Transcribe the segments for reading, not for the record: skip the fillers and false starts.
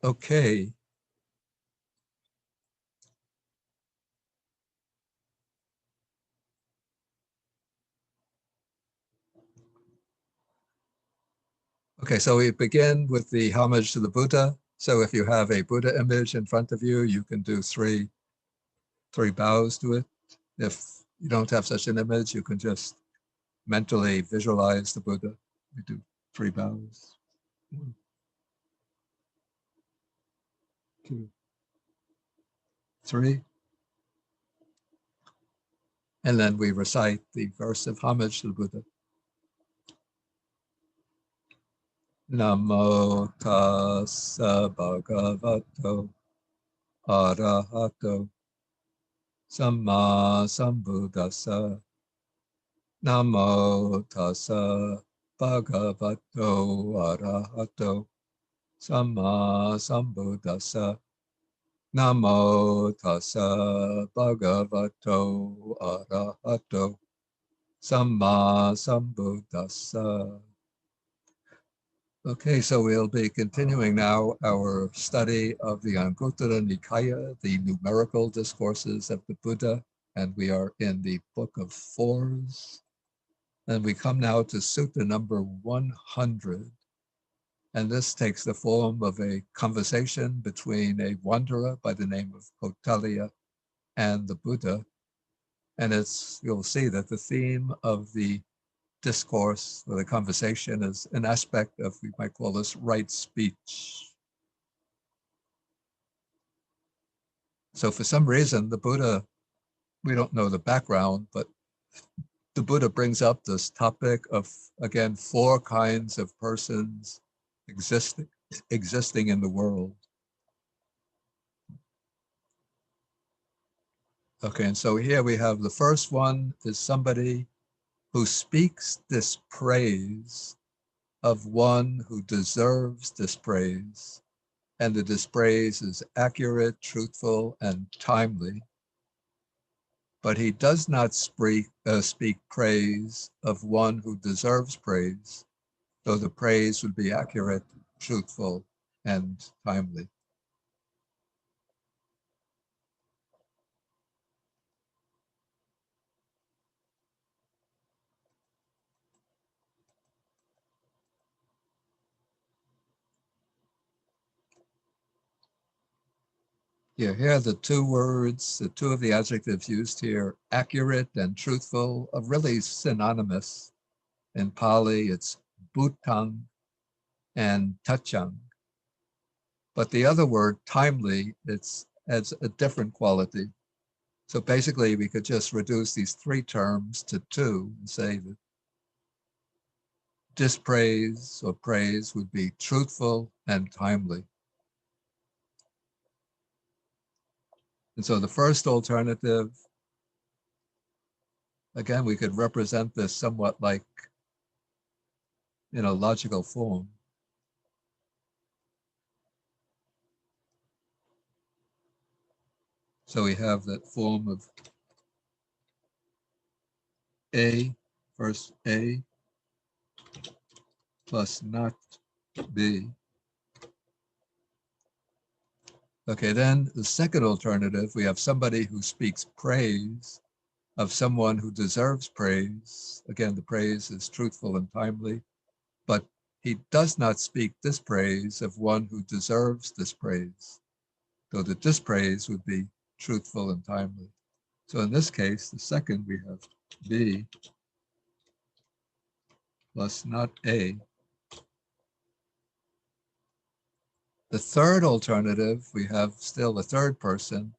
Okay. Okay, so we begin with the homage to the Buddha. So if you have a Buddha image in front of you, you can do three bows to it. If you don't have such an image, you can just mentally visualize the Buddha. We do 3 bows. 1, 2, 3. And then we recite the verse of homage to the Buddha. Namo tassa bhagavato arahato samma sambuddhassa. Namo tassa bhagavato arahato samma sambuddhassa. Namo tassa bhagavato arahato samma sambuddhassa. Okay, so we'll be continuing now our study of the Anguttara Nikaya, the numerical discourses of the Buddha, and we are in the Book of Fours. And we come now to Sutta number 100. And this takes the form of a conversation between a wanderer by the name of Otalia and the Buddha. And you'll see that the theme of the discourse or the conversation is an aspect of, we might call this, right speech. So for some reason, the Buddha, we don't know the background, but the Buddha brings up this topic of, again, 4 kinds of persons existing in the world. Okay, and so here we have the first one is somebody who speaks dispraise of one who deserves dispraise, and the dispraise is accurate, truthful, and timely. But he does not speak praise of one who deserves praise, though the praise would be accurate, truthful, and timely. Yeah, here are the 2 words, the 2 of the adjectives used here, accurate and truthful, are really synonymous. In Pali, it's bhutang and tachang. But the other word, timely, adds a different quality. So basically, we could just reduce these 3 terms to 2 and say that dispraise or praise would be truthful and timely. And so the first alternative, again, we could represent this somewhat like in a logical form. So we have that form of A, first A, plus not B. Okay, then the second alternative, we have somebody who speaks praise of someone who deserves praise. Again, the praise is truthful and timely, but he does not speak dispraise of one who deserves dispraise. So the dispraise would be truthful and timely. So in this case, the second, we have B plus not A. The third alternative, we have still a third person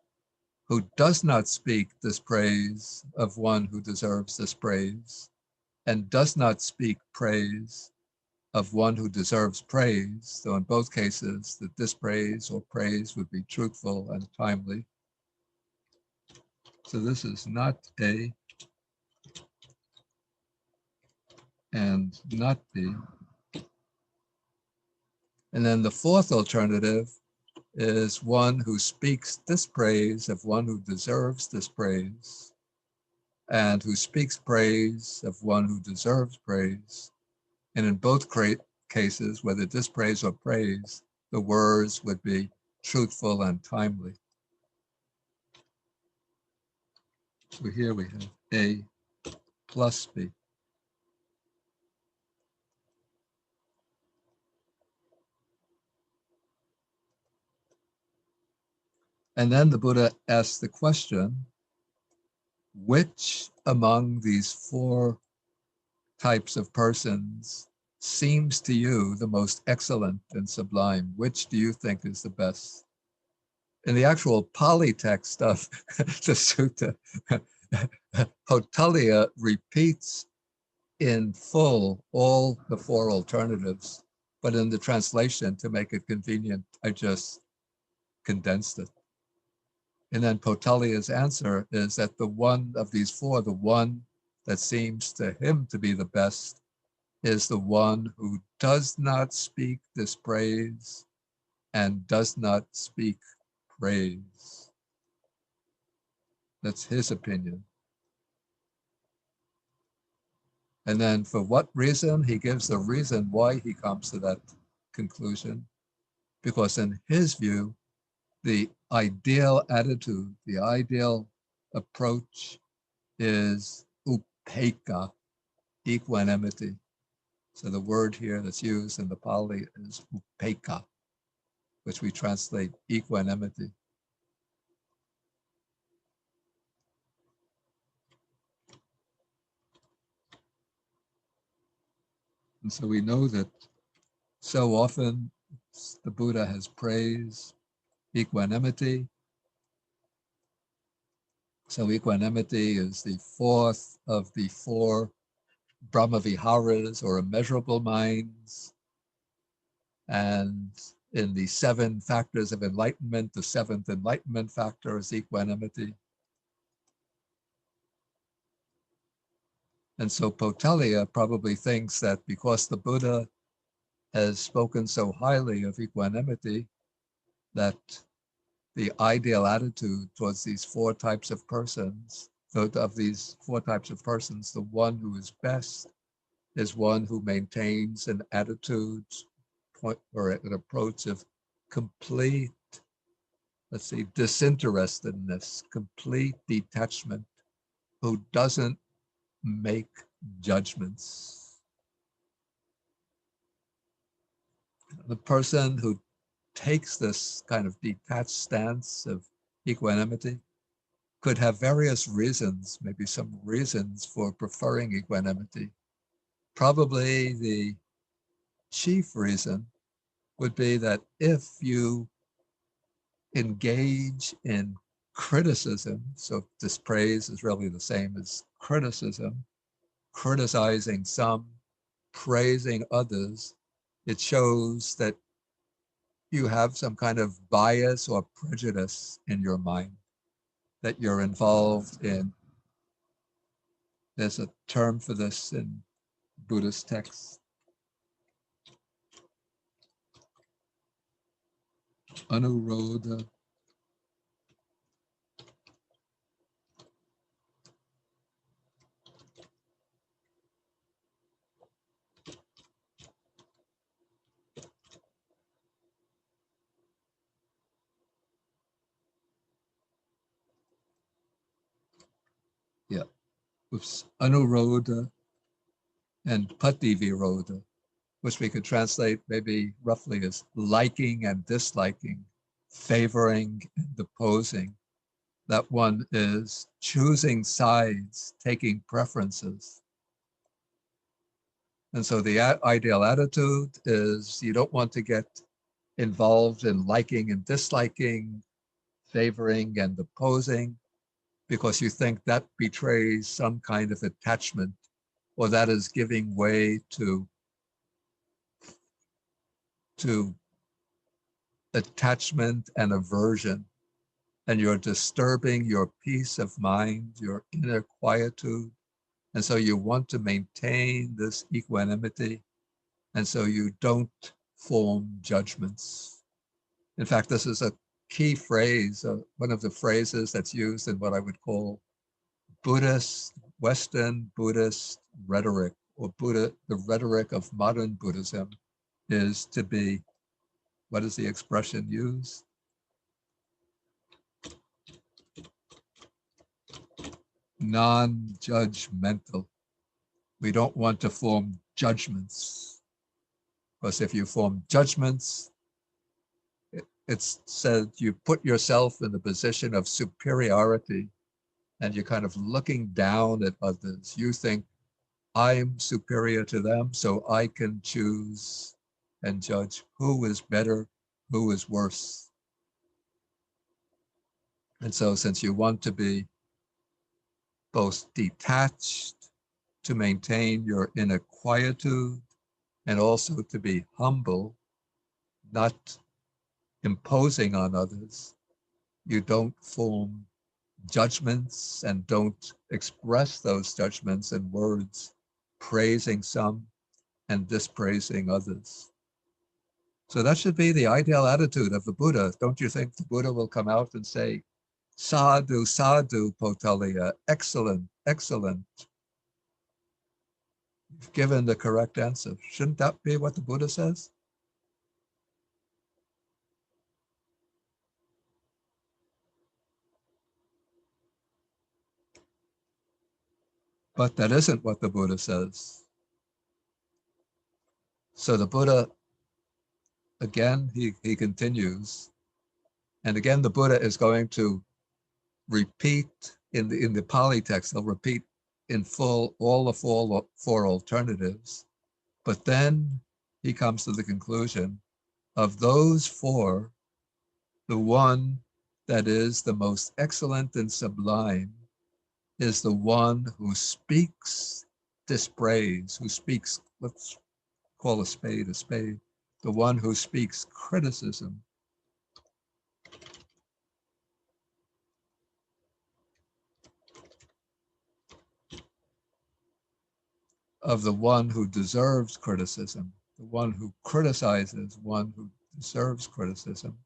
who does not speak dispraise of one who deserves dispraise, and does not speak praise of one who deserves praise. So in both cases, the dispraise or praise would be truthful and timely. So this is not A and not B. And then the fourth alternative is one who speaks dispraise of one who deserves dispraise, and who speaks praise of one who deserves praise. And in both cases, whether dispraise or praise, the words would be truthful and timely. So here we have A plus B. And then the Buddha asked the question, which among these four types of persons seems to you the most excellent and sublime? Which do you think is the best? In the actual Pali text of the sutta, Otalia repeats in full all the four alternatives, but in the translation, to make it convenient, I just condensed it. And then Potalia's answer is that the one of these four, the one that seems to him to be the best, is the one who does not speak dispraise and does not speak praise. That's his opinion. And then for what reason? He gives the reason why he comes to that conclusion. Because in his view, the ideal attitude, the ideal approach is upekkha, equanimity. So the word here that's used in the Pali is upekkha, which we translate equanimity. And so we know that so often the Buddha has praised equanimity. So equanimity is the fourth of the four Brahmaviharas, or immeasurable minds. And in the seven factors of enlightenment, the seventh enlightenment factor is equanimity. And so Potalia probably thinks that because the Buddha has spoken so highly of equanimity, that the ideal attitude towards these four types of persons, of these four types of persons, the one who is best is one who maintains an attitude or an approach of complete, disinterestedness, complete detachment, who doesn't make judgments. The person who takes this kind of detached stance of equanimity could have various reasons, maybe some reasons for preferring equanimity. Probably the chief reason would be that if you engage in criticism, so dispraise is really the same as criticism, criticizing some, praising others, it shows that you have some kind of bias or prejudice in your mind, that you're involved in. There's a term for this in Buddhist texts, anurodha. Yeah, oops, anurodha and pativirodha, which we could translate maybe roughly as liking and disliking, favoring and opposing. That one is choosing sides, taking preferences. And so the ideal attitude is you don't want to get involved in liking and disliking, favoring and opposing, because you think that betrays some kind of attachment, or that is giving way to attachment and aversion, and you're disturbing your peace of mind, your inner quietude. And so you want to maintain this equanimity, and so you don't form judgments. In fact, this is a key phrase, one of the phrases that's used in what I would call Western Buddhist rhetoric, or the rhetoric of modern Buddhism, is to be What is the expression used? Non-judgmental. We don't want to form judgments, because if you form judgments, it's said you put yourself in the position of superiority and you're kind of looking down at others. You think, I'm superior to them, so I can choose and judge who is better, who is worse. And so since you want to be both detached, to maintain your inner quietude, and also to be humble, not imposing on others, you don't form judgments and don't express those judgments in words, praising some and dispraising others. So that should be the ideal attitude of the Buddha. Don't you think the Buddha will come out and say, sadhu, sadhu, Otalia, excellent, excellent. You've given the correct answer. Shouldn't that be what the Buddha says? But that isn't what the Buddha says. So the Buddha, again, he continues, and again, the Buddha is going to repeat in the Pali text, they'll repeat in full all the four alternatives, but then he comes to the conclusion of those four, the one that is the most excellent and sublime is the one who speaks dispraise, who speaks, let's call a spade, the one who speaks criticism of the one who deserves criticism, the one who criticizes one who deserves criticism,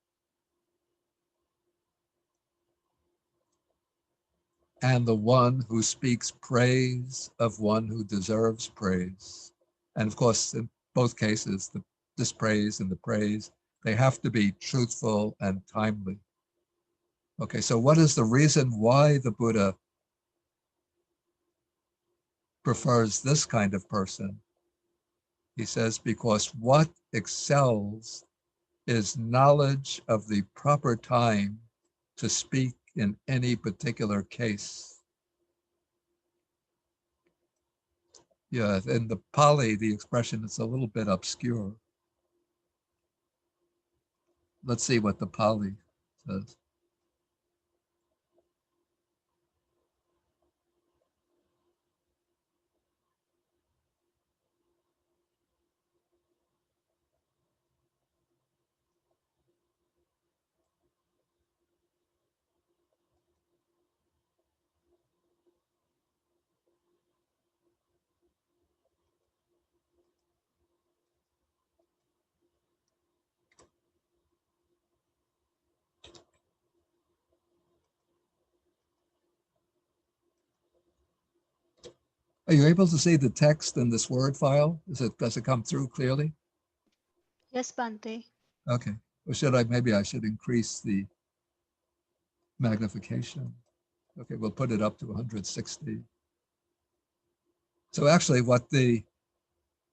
and the one who speaks praise of one who deserves praise. And of course, in both cases, the dispraise and the praise, they have to be truthful and timely. Okay, so what is the reason why the Buddha prefers this kind of person? He says, because what excels is knowledge of the proper time to speak in any particular case. Yeah, in the Pali, the expression is a little bit obscure. Let's see what the Pali says. Are you able to see the text in this Word file? Does it come through clearly? Yes, Bante. Okay. Or maybe I should increase the magnification. Okay, we'll put it up to 160. So actually what the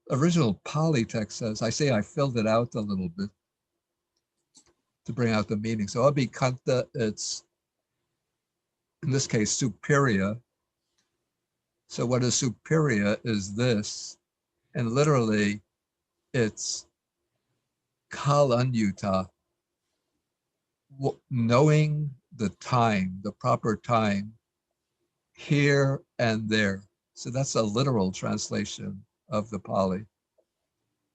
original Pali text says, I say I filled it out a little bit to bring out the meaning. So abhikanta, it's, in this case, superior. So what is superior is this, and literally it's kalanyuta, knowing the time, the proper time, here and there. So that's a literal translation of the Pali.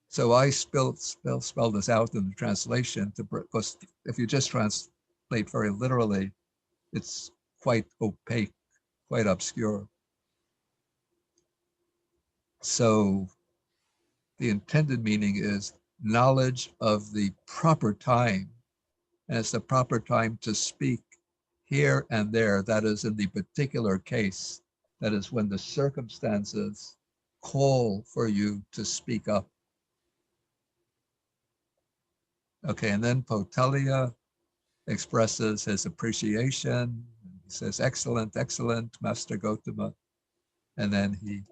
So I spell this out in the translation because if you just translate very literally, it's quite opaque, quite obscure. So the intended meaning is knowledge of the proper time, and it's the proper time to speak here and there. That is in the particular case. That is when the circumstances call for you to speak up. Okay, and then Otalia expresses his appreciation. He says, excellent, excellent, Master Gautama. And then he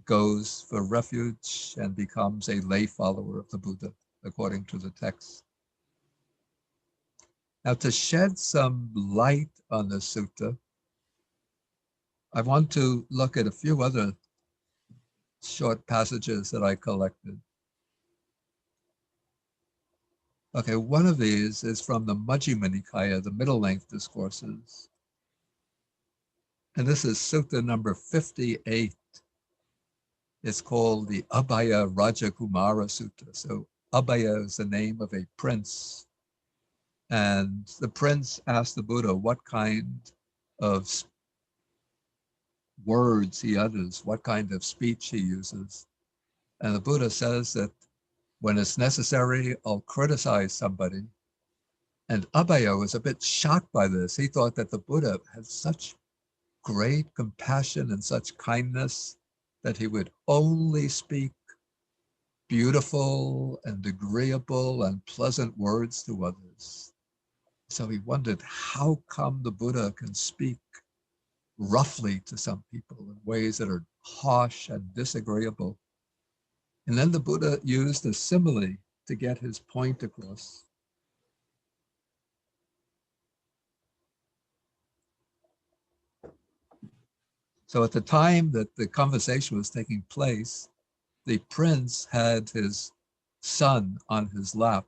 goes for refuge and becomes a lay follower of the Buddha, according to the text. Now, to shed some light on the sutta, I want to look at a few other short passages that I collected. Okay, one of these is from the Majjhima Nikaya, the middle-length discourses. And this is sutta number 58. It's called the Abhaya Rajakumara Sutta. So Abhaya is the name of a prince. And the prince asked the Buddha what kind of words he utters, what kind of speech he uses. And the Buddha says that when it's necessary, I'll criticize somebody. And Abhaya was a bit shocked by this. He thought that the Buddha had such great compassion and such kindness that he would only speak beautiful and agreeable and pleasant words to others. So he wondered, how come the Buddha can speak roughly to some people in ways that are harsh and disagreeable? And then the Buddha used a simile to get his point across. So at the time that the conversation was taking place, the prince had his son on his lap.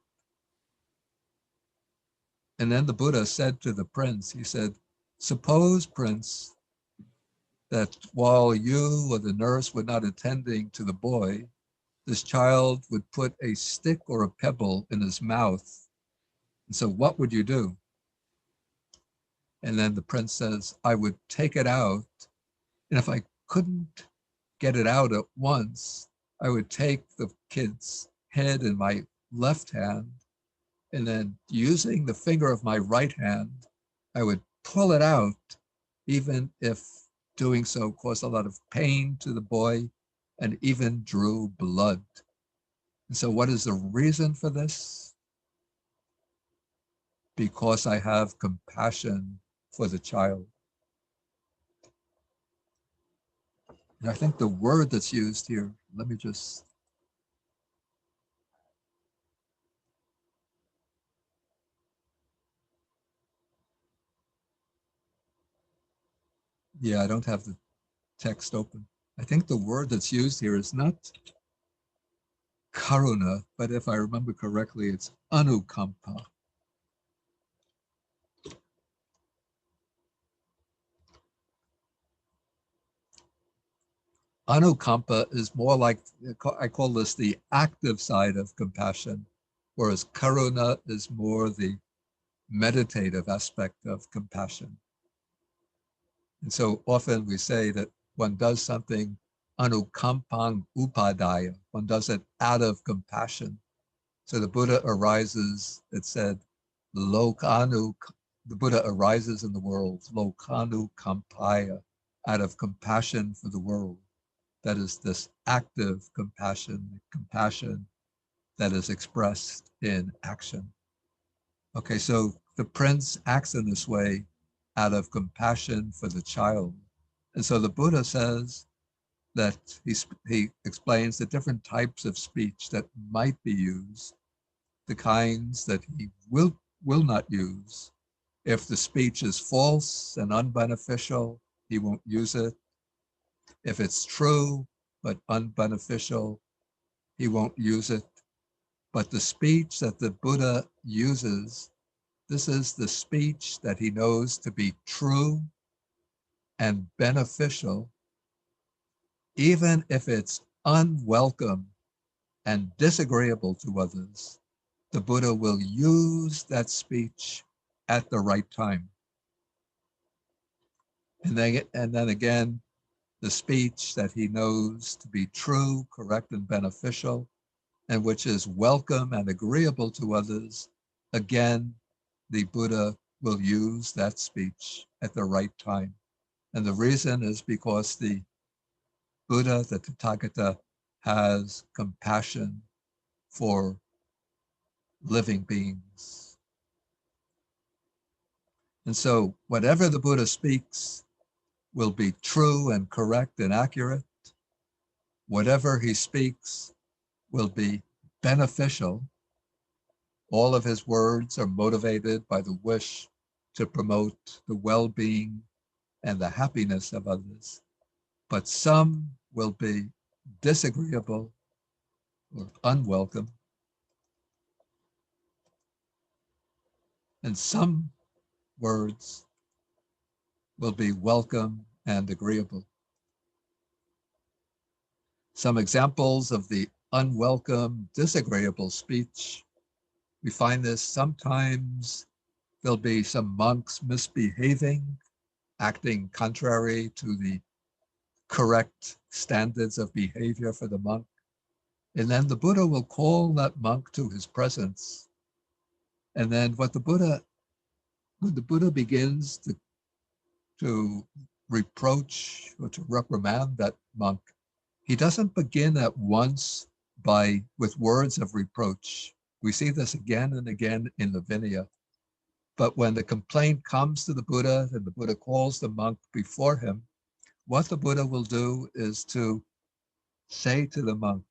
And then the Buddha said to the prince, he said, suppose, prince, that while you or the nurse were not attending to the boy, this child would put a stick or a pebble in his mouth. And so what would you do? And then the prince says, I would take it out. And if I couldn't get it out at once, I would take the kid's head in my left hand, and then using the finger of my right hand, I would pull it out, even if doing so caused a lot of pain to the boy and even drew blood. And so what is the reason for this? Because I have compassion for the child. And I think the word that's used here, let me just, yeah, I don't have the text open. I think the word that's used here is not karuna, but if I remember correctly, it's anukampa. Anukampa is more like, I call this the active side of compassion, whereas karuna is more the meditative aspect of compassion. And so often we say that one does something anukampang upadaya, one does it out of compassion. So the Buddha arises, it said, lokanu, the Buddha arises in the world, lokanu kampaya, out of compassion for the world. That is this active compassion, compassion that is expressed in action. Okay, so the prince acts in this way out of compassion for the child. And so the Buddha says that he explains the different types of speech that might be used, the kinds that he will not use. If the speech is false and unbeneficial, he won't use it. If it's true but unbeneficial, he won't use it. But the speech that the Buddha uses, this is the speech that he knows to be true and beneficial, even if it's unwelcome and disagreeable to others. The Buddha will use that speech at the right time. And then again, the speech that he knows to be true, correct, and beneficial, and which is welcome and agreeable to others, again, the Buddha will use that speech at the right time. And the reason is because the Buddha, the Tathagata, has compassion for living beings. And so whatever the Buddha speaks will be true and correct and accurate. Whatever he speaks will be beneficial. All of his words are motivated by the wish to promote the well-being and the happiness of others. But some will be disagreeable or unwelcome, and some words will be welcome and agreeable. Some examples of the unwelcome, disagreeable speech. We find this sometimes there'll be some monks misbehaving, acting contrary to the correct standards of behavior for the monk. And then the Buddha will call that monk to his presence. And then when the Buddha begins to reproach or to reprimand that monk, he doesn't begin at once with words of reproach. We see this again and again in the Vinaya. But when the complaint comes to the Buddha and the Buddha calls the monk before him, what the Buddha will do is to say to the monk,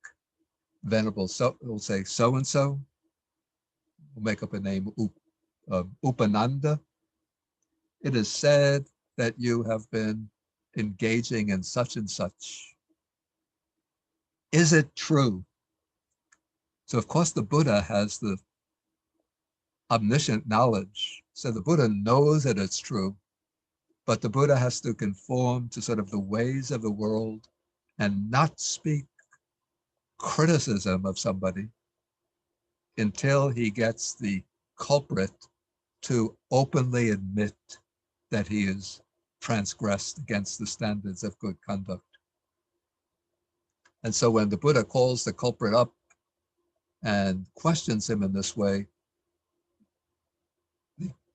Venerable, so he'll say so-and-so, we'll make up a name, Upananda. It is said that you have been engaging in such and such. Is it true? So of course the Buddha has the omniscient knowledge. So the Buddha knows that it's true, but the Buddha has to conform to sort of the ways of the world and not speak criticism of somebody until he gets the culprit to openly admit that he is transgressed against the standards of good conduct. And so when the Buddha calls the culprit up and questions him in this way,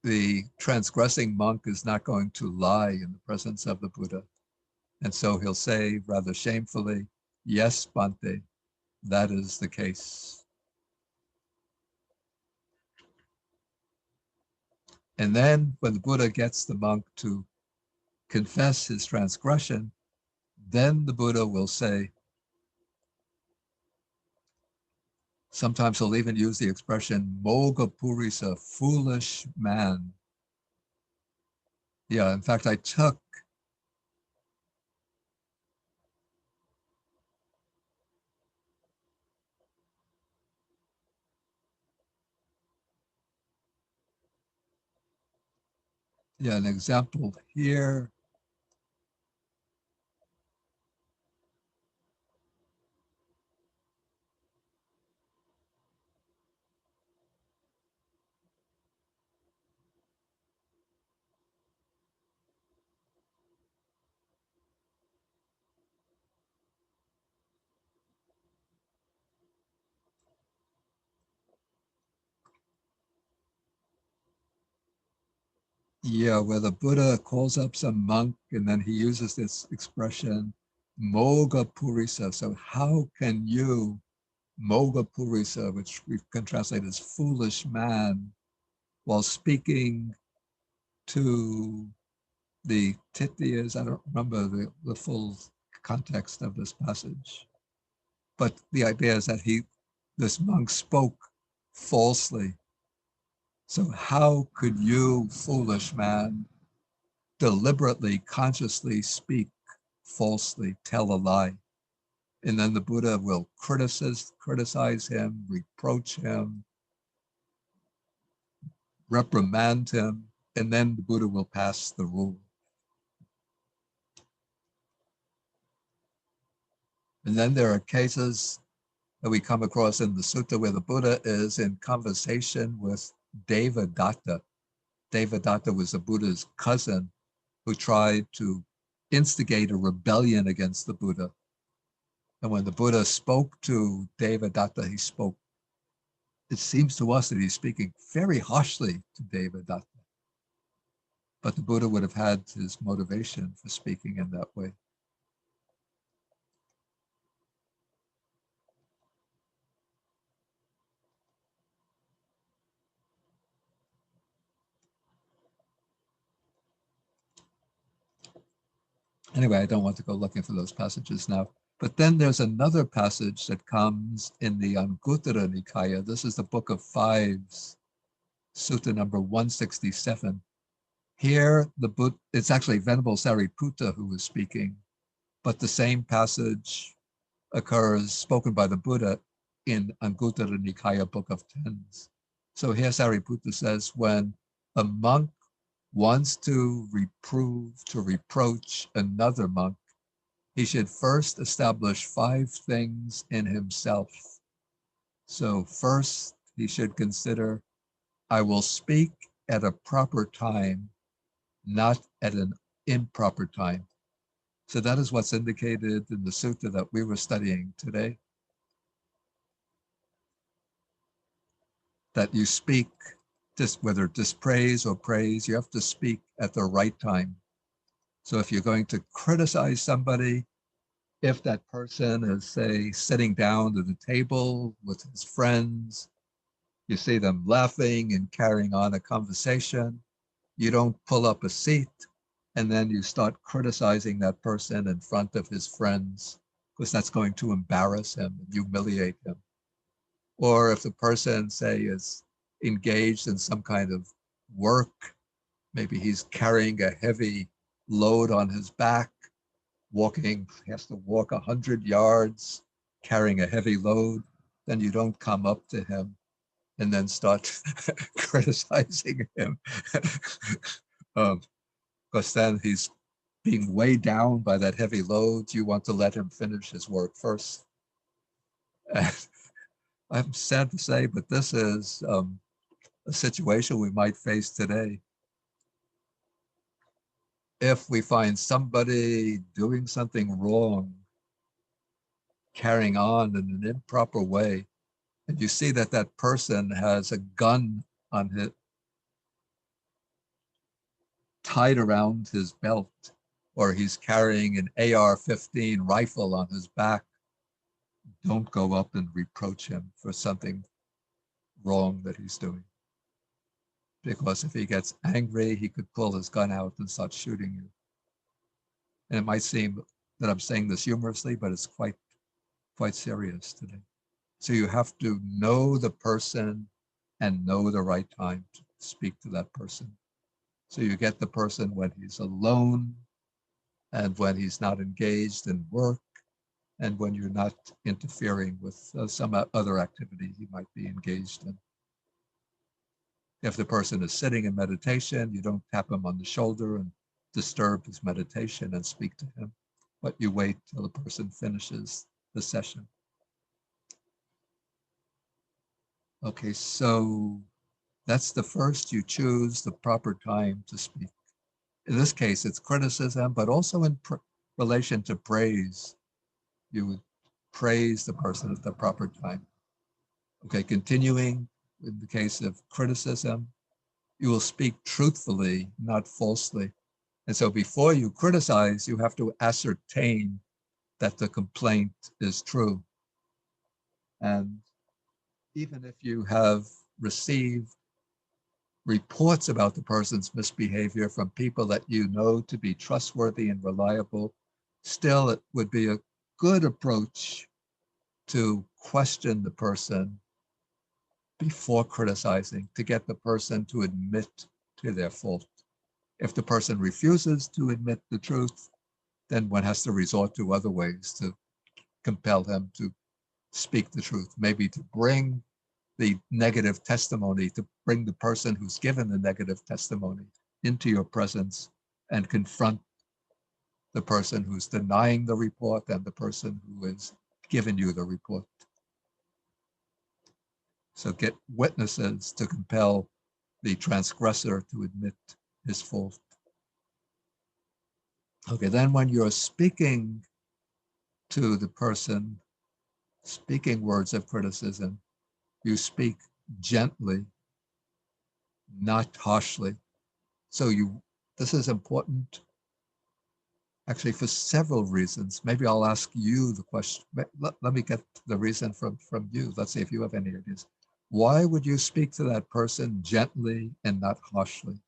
the transgressing monk is not going to lie in the presence of the Buddha. And so he'll say rather shamefully, yes, Bhante, that is the case. And then when the Buddha gets the monk to confess his transgression, then the Buddha will say, sometimes he'll even use the expression moga purisa, foolish man. Yeah, in fact, I took an example here. Yeah, where the Buddha calls up some monk and then he uses this expression, moga purisa. So how can you, moga purisa, which we can translate as foolish man, while speaking to the Titiyas, I don't remember the full context of this passage, but the idea is that this monk spoke falsely. So how could you, foolish man, deliberately, consciously speak falsely, tell a lie? And then the Buddha will criticize him, reproach him, reprimand him, and then the Buddha will pass the rule. And then there are cases that we come across in the sutta where the Buddha is in conversation with Devadatta. Devadatta was the Buddha's cousin who tried to instigate a rebellion against the Buddha. And when the Buddha spoke to Devadatta, it seems to us that he's speaking very harshly to Devadatta. But the Buddha would have had his motivation for speaking in that way. Anyway, I don't want to go looking for those passages now. But then there's another passage that comes in the Anguttara Nikaya. This is the Book of Fives, Sutta number 167. Here, the Buddha, it's actually Venerable Sariputta who is speaking, but the same passage occurs spoken by the Buddha in Anguttara Nikaya, Book of Tens. So here Sariputta says, when a monk wants to reprove, to reproach another monk, he should first establish 5 things in himself. So first, he should consider, I will speak at a proper time, not at an improper time. So that is what's indicated in the sutta that we were studying today, that you speak, whether dispraise or praise, you have to speak at the right time. So if you're going to criticize somebody, if that person is, say, sitting down at the table with his friends, you see them laughing and carrying on a conversation, you don't pull up a seat and then you start criticizing that person in front of his friends, because that's going to embarrass him and humiliate him. Or if the person, say, is engaged in some kind of work, maybe he's carrying a heavy load on his back, he has to walk 100 yards carrying a heavy load, then you don't come up to him and then start criticizing him. Because then he's being weighed down by that heavy load. You want to let him finish his work first. And I'm sad to say, but this is a situation we might face today. If we find somebody doing something wrong, carrying on in an improper way, and you see that that person has a gun on his, tied around his belt, or he's carrying an AR-15 rifle on his back, don't go up and reproach him for something wrong that he's doing. Because if he gets angry, he could pull his gun out and start shooting you. And it might seem that I'm saying this humorously, but it's quite serious today. So you have to know the person and know the right time to speak to that person. So you get the person when he's alone and when he's not engaged in work and when you're not interfering with some other activity he might be engaged in. If the person is sitting in meditation, you don't tap him on the shoulder and disturb his meditation and speak to him, but you wait till the person finishes the session. Okay, so that's the first, you choose the proper time to speak. In this case, it's criticism, but also in relation to praise. You would praise the person at the proper time. Okay, continuing, in the case of criticism, you will speak truthfully, not falsely. And so before you criticize, you have to ascertain that the complaint is true. And even if you have received reports about the person's misbehavior from people that you know to be trustworthy and reliable, still it would be a good approach to question the person before criticizing, to get the person to admit to their fault. If the person refuses to admit the truth, then one has to resort to other ways to compel him to speak the truth, maybe to bring the negative testimony, to bring the person who's given the negative testimony into your presence and confront the person who's denying the report and the person who has given you the report. So get witnesses to compel the transgressor to admit his fault. Okay, then when you're speaking to the person, speaking words of criticism, you speak gently, not harshly. So this is important actually for several reasons. Maybe I'll ask you the question. Let me get the reason from you. Let's see if you have any ideas. Why would you speak to that person gently and not harshly?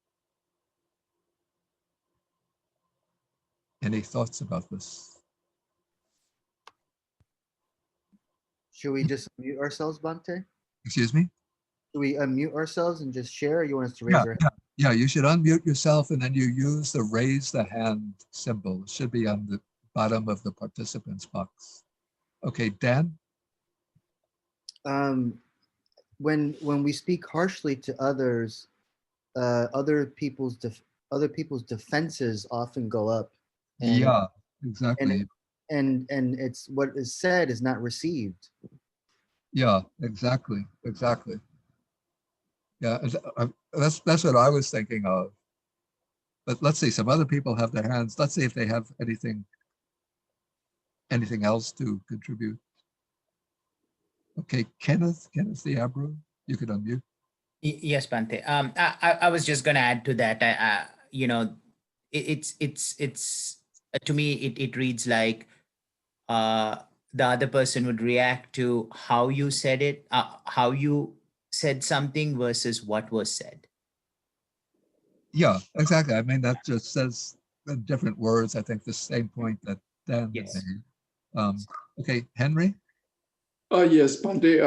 Any thoughts about this? Should we just mute ourselves, Bante? Excuse me? Should we unmute ourselves and just share? Or you want us to Yeah, raise our hand? yeah, you should unmute yourself and then you use the raise the hand symbol. It should be on the bottom of the participants box. Okay, Dan? When we speak harshly to others, other people's defenses often go up, and Yeah, and exactly. and it's what is said is not received. Yeah, exactly, exactly. Yeah, that's what I was thinking of. But let's see, some other people have their hands. Let's see if they have anything else to contribute. Okay, Kenneth the Abru, you could unmute. Yes, Bante. I was just going to add to that. It's to me, it reads like the other person would react to how you said it, how you said something versus what was said. Yeah, exactly. I mean, that just says in different words, I think the same point that Dan had Yes. made. Okay, Henry? Yes, Pante.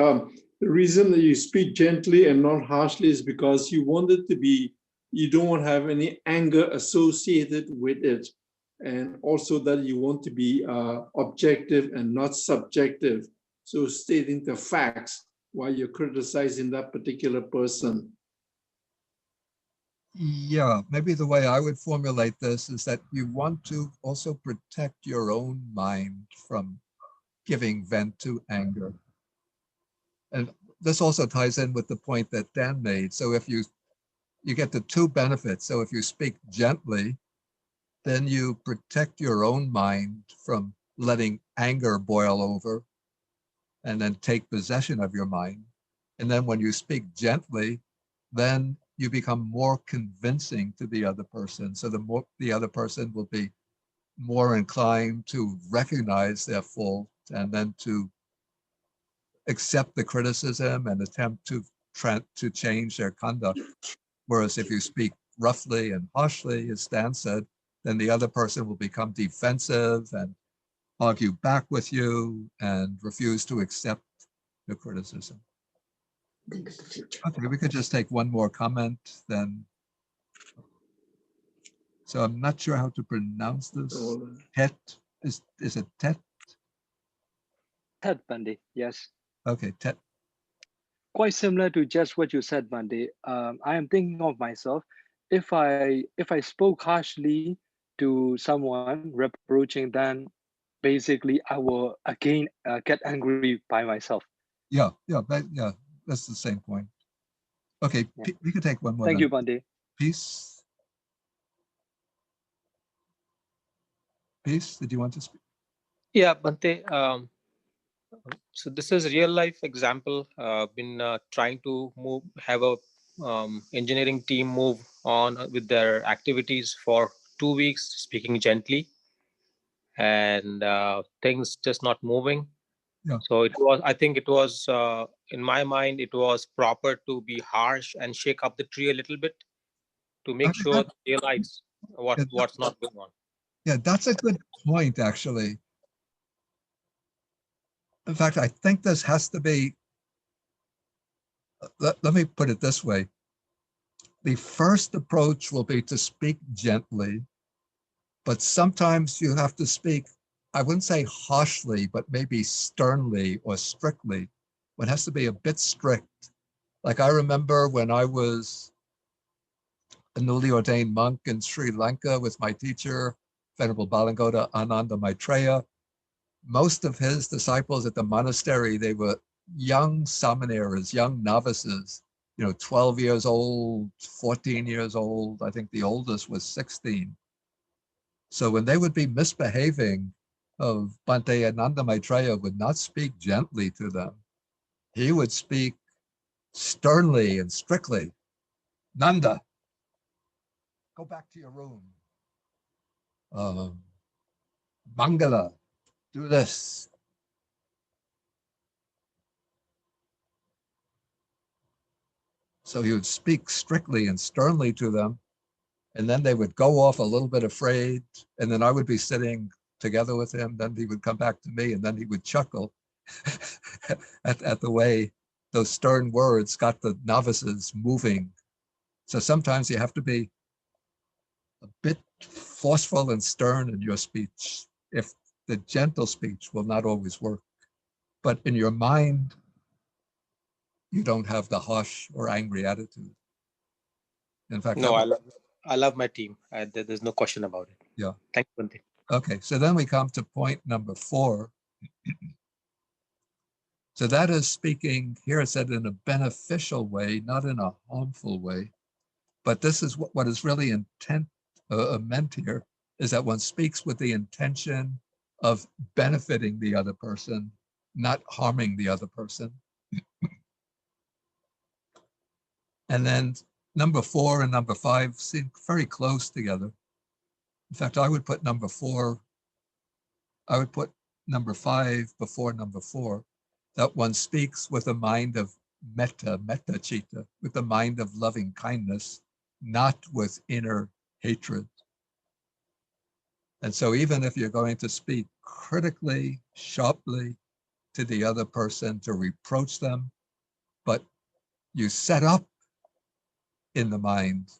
The reason that you speak gently and not harshly is because you want it to be, you don't want to have any anger associated with it. And also that you want to be objective and not subjective. So stating the facts while you're criticizing that particular person. Yeah, maybe the way I would formulate this is that you want to also protect your own mind from giving vent to anger. And this also ties in with the point that Dan made. So if you get the two benefits. So if you speak gently, then you protect your own mind from letting anger boil over and then take possession of your mind. And then when you speak gently, then you become more convincing to the other person. So the other person will be more inclined to recognize their fault and then to accept the criticism and attempt to change their conduct. Whereas if you speak roughly and harshly, as Stan said, then the other person will become defensive and argue back with you and refuse to accept the criticism. Okay, we could just take one more comment then. So I'm not sure how to pronounce this. Tet, is it Tet? Ted Bundy, yes. Okay, Tet. Quite similar to just what you said, Bundy. I am thinking of myself. If I spoke harshly to someone reproaching, then basically I will again get angry by myself. Yeah, that's the same point. Okay, Yeah. we could take one more. Thank you, Bundy. Peace. Peace, did you want to speak? Yeah, Bante. So this is real life example. Been trying to have a engineering team move on with their activities for 2 weeks, speaking gently, and things just not moving. Yeah. So I think it was, in my mind, it was proper to be harsh and shake up the tree a little bit to make sure they realize what's not going on. Yeah, that's a good point, actually. In fact, I think this has to be, let me put it this way. The first approach will be to speak gently, but sometimes you have to speak, I wouldn't say harshly, but maybe sternly or strictly. It has to be a bit strict. Like I remember when I was a newly ordained monk in Sri Lanka with my teacher, Venerable Balangota Ananda Maitreya. Most of his disciples at the monastery, they were young samaneras, young novices, 12 years old, 14 years old. I think the oldest was 16. So when they would be misbehaving, Bhante Ananda Maitreya would not speak gently to them. He would speak sternly and strictly. Nanda, go back to your room. Mangala, do this. So he would speak strictly and sternly to them. And then they would go off a little bit afraid, and then I would be sitting together with him. Then he would come back to me, and then he would chuckle at the way those stern words got the novices moving. So sometimes you have to be a bit forceful and stern in your speech. If the gentle speech will not always work, but in your mind, you don't have the harsh or angry attitude. In fact, No, I love my team. There's no question about it. Yeah. Thank you, Bhante. Okay, so then we come to point number 4. So that is speaking, here it said in a beneficial way, not in a harmful way. But this is what is really meant here, is that one speaks with the intention of benefiting the other person, not harming the other person. And then number 4 and number 5 seem very close together. In fact, I would put number 4, I would put number 5 before number 4, that one speaks with a mind of metta citta, with the mind of loving kindness, not with inner hatred. And so even if you're going to speak critically, sharply to the other person to reproach them, but you set up in the mind,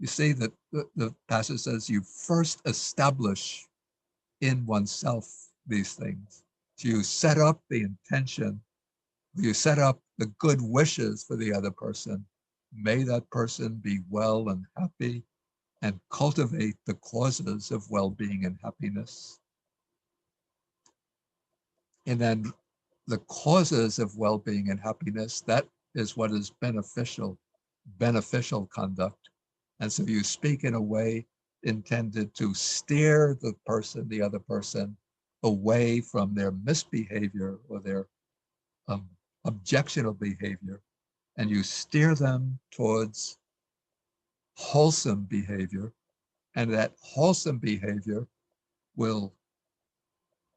you see that the passage says you first establish in oneself these things. So you set up the intention, you set up the good wishes for the other person. May that person be well and happy, and cultivate the causes of well-being and happiness. And then the causes of well-being and happiness, that is what is beneficial conduct. And so you speak in a way intended to steer the other person away from their misbehavior or their objectionable behavior, and you steer them towards wholesome behavior, and that wholesome behavior will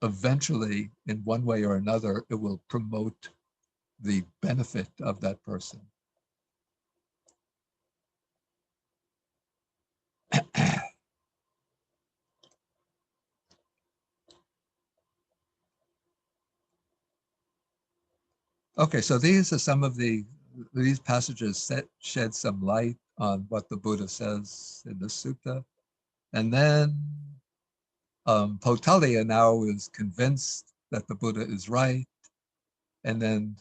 eventually, in one way or another, it will promote the benefit of that person. Okay, so these are some of these passages shed some light on what the Buddha says in the sutta. And then Otalia now is convinced that the Buddha is right. And then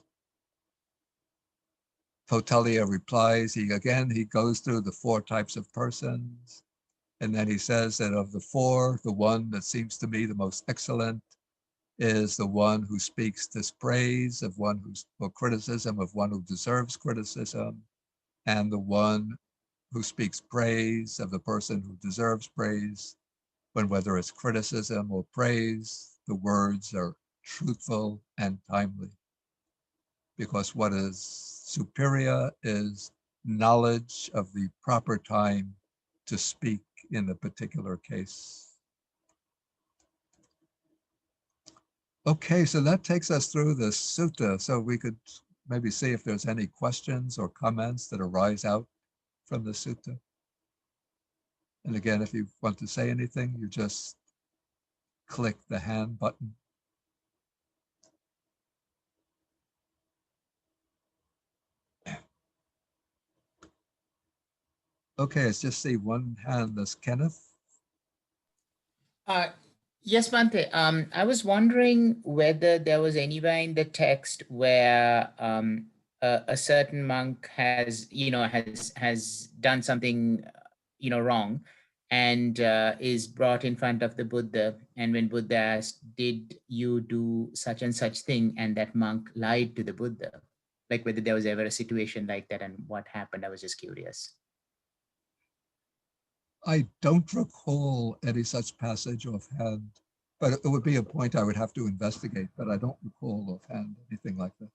Otalia replies, he goes through the 4 types of persons. And then he says that of the 4, the one that seems to me the most excellent is the one who speaks dispraise of one or criticism of one who deserves criticism, and the one who speaks praise of the person who deserves praise, when whether it's criticism or praise, the words are truthful and timely. Because what is superior is knowledge of the proper time to speak in a particular case. Okay, so that takes us through the sutta. So we could maybe see if there's any questions or comments that arise out from the sutta. And again, if you want to say anything, you just click the hand button. Okay, let's just see one hand. That's Kenneth. Yes, Bhante. I was wondering whether there was anywhere in the text where a certain monk has done something wrong, and is brought in front of the Buddha. And when Buddha asked, "Did you do such and such thing?" and that monk lied to the Buddha, like whether there was ever a situation like that and what happened. I was just curious. I don't recall any such passage offhand, but it would be a point I would have to investigate, but I don't recall offhand anything like that.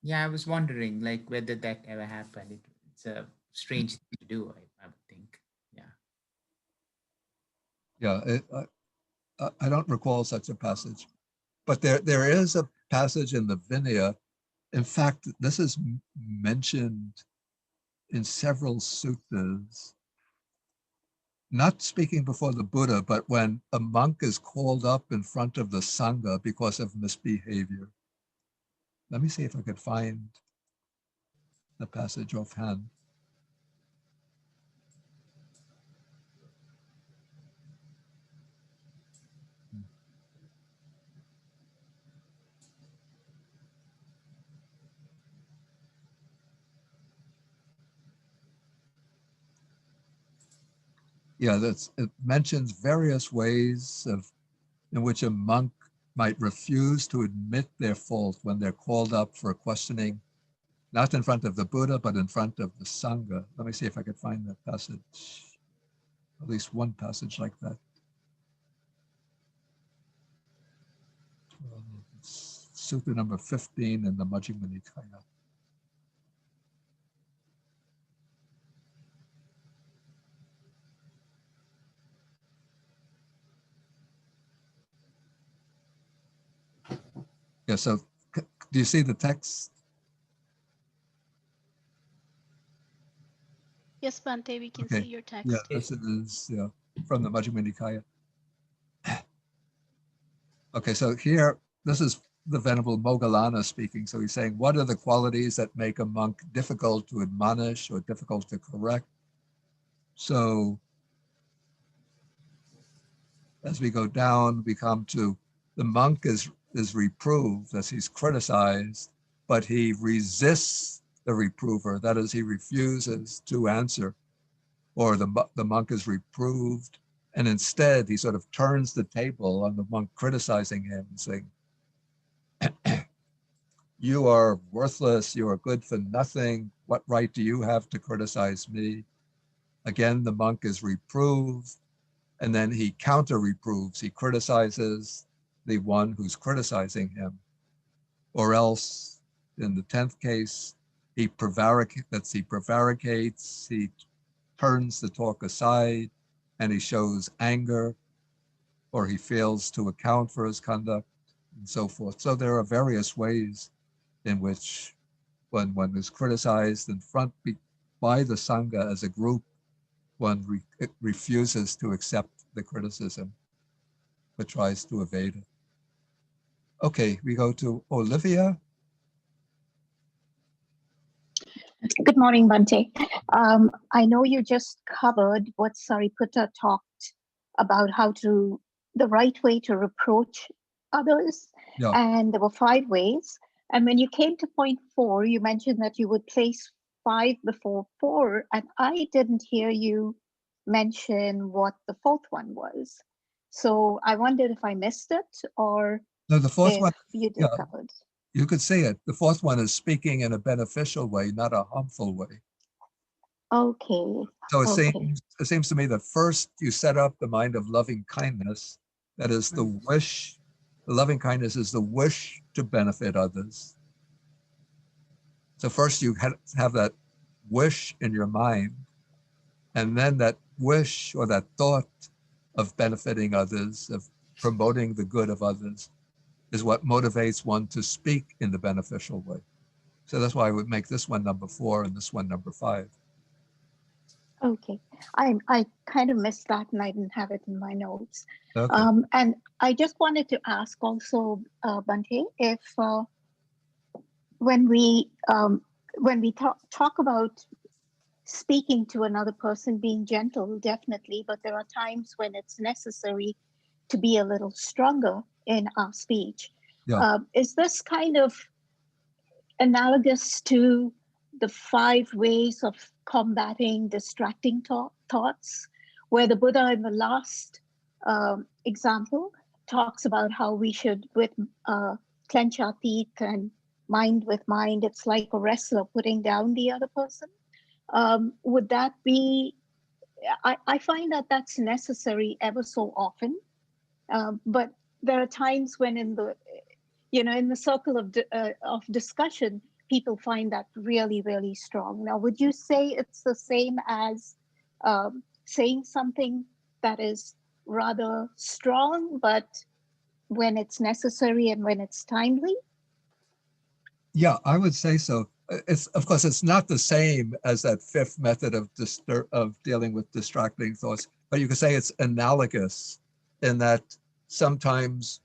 Yeah, I was wondering like whether that ever happened. It's a strange thing to do, I would think. Yeah. Yeah, I don't recall such a passage, but there is a passage in the Vinaya. In fact, this is mentioned in several suttas. not speaking before the Buddha, but when a monk is called up in front of the Sangha because of misbehavior. Let me see if I could find the passage offhand. Yeah, it mentions various ways in which a monk might refuse to admit their fault when they're called up for questioning, not in front of the Buddha, but in front of the Sangha. Let me see if I could find that passage, at least one passage like that. It's Sutta number 15 in the Majjhima Nikaya. Yeah, so do you see the text? Yes, Bante, we can Okay. see your text. Yeah, this is from the Majjhima Nikaya. Okay, so here, this is the Venerable Moggallana speaking. So he's saying, what are the qualities that make a monk difficult to admonish or difficult to correct? So as we go down, we come to the monk is reproved as he's criticized, but he resists the reprover. That is, he refuses to answer, or the monk is reproved. And instead, he sort of turns the table on the monk criticizing him and saying, you are worthless, you are good for nothing. What right do you have to criticize me? Again, the monk is reproved, and then he counter-reproves. He criticizes the one who's criticizing him. Or else, in the 10th case, he prevaricates, he turns the talk aside, and he shows anger, or he fails to account for his conduct, and so forth. So there are various ways in which when one is criticized in front by the Sangha as a group, one refuses to accept the criticism, but tries to evade it. Okay, we go to Olivia. Good morning, Bante. I know you just covered what Sariputta talked about the right way to reproach others. Yeah. And there were 5 ways. And when you came to point 4, you mentioned that you would place 5 before 4. And I didn't hear you mention what the 4th one was. So I wondered if I missed it or No, the 4th if one, you did yeah, cover it. you could say it. The 4th one is speaking in a beneficial way, not a harmful way. Okay. So it Okay. seems to me that first you set up the mind of loving kindness. That is the wish. The loving kindness is the wish to benefit others. So first you have that wish in your mind, and then that wish or that thought of benefiting others, of promoting the good of others, is what motivates one to speak in the beneficial way. So that's why I would make this one number 4 and this one number 5. Okay, I kind of missed that and I didn't have it in my notes. Okay. And I just wanted to ask also, Bante, if when we talk about speaking to another person, being gentle, definitely, but there are times when it's necessary to be a little stronger in our speech. Yeah. Is this kind of analogous to the 5 ways of combating distracting thoughts, where the Buddha in the last example talks about how we should clench our teeth and mind with mind. It's like a wrestler putting down the other person. Would that be, I find that that's necessary ever so often, but there are times when in the circle of discussion, people find that really, really strong. Now, would you say it's the same as saying something that is rather strong, but when it's necessary and when it's timely? Yeah, I would say so. Of course, it's not the same as that 5th method of dealing with distracting thoughts. but you could say it's analogous in that sometimes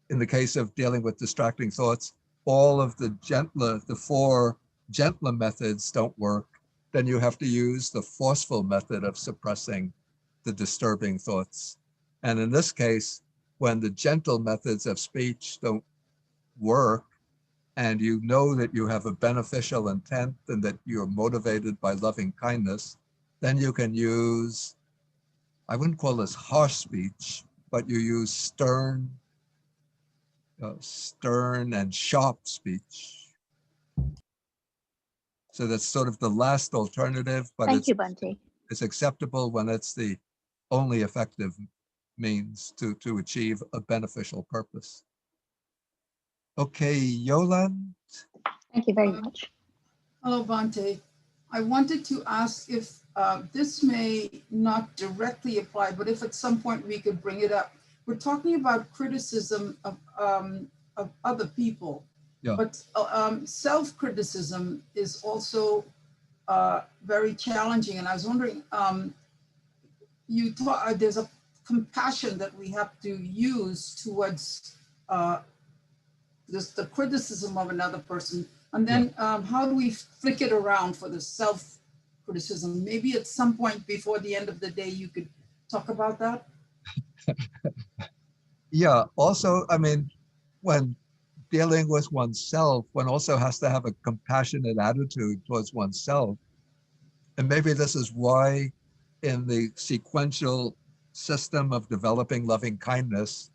in the case of dealing with distracting thoughts, all of the four gentler methods don't work. Then you have to use the forceful method of suppressing the disturbing thoughts. And in this case, when the gentle methods of speech don't work, and you know that you have a beneficial intent and that you're motivated by loving kindness, then you can use, I wouldn't call this harsh speech, but you use stern and sharp speech. So that's sort of the last alternative, but Thank you, Bhante. it's acceptable when it's the only effective means to achieve a beneficial purpose. Okay, Yolan. Thank you very much. Hello, Bhante. I wanted to ask if this may not directly apply, but if at some point we could bring it up. We're talking about criticism of other people, Yeah. but self-criticism is also very challenging. And I was wondering, you thought there's a compassion that we have to use towards the criticism of another person. And then how do we flick it around for the self-criticism? Maybe at some point before the end of the day, you could talk about that. Yeah, also, I mean, when dealing with oneself, one also has to have a compassionate attitude towards oneself. And maybe this is why in the sequential system of developing loving kindness,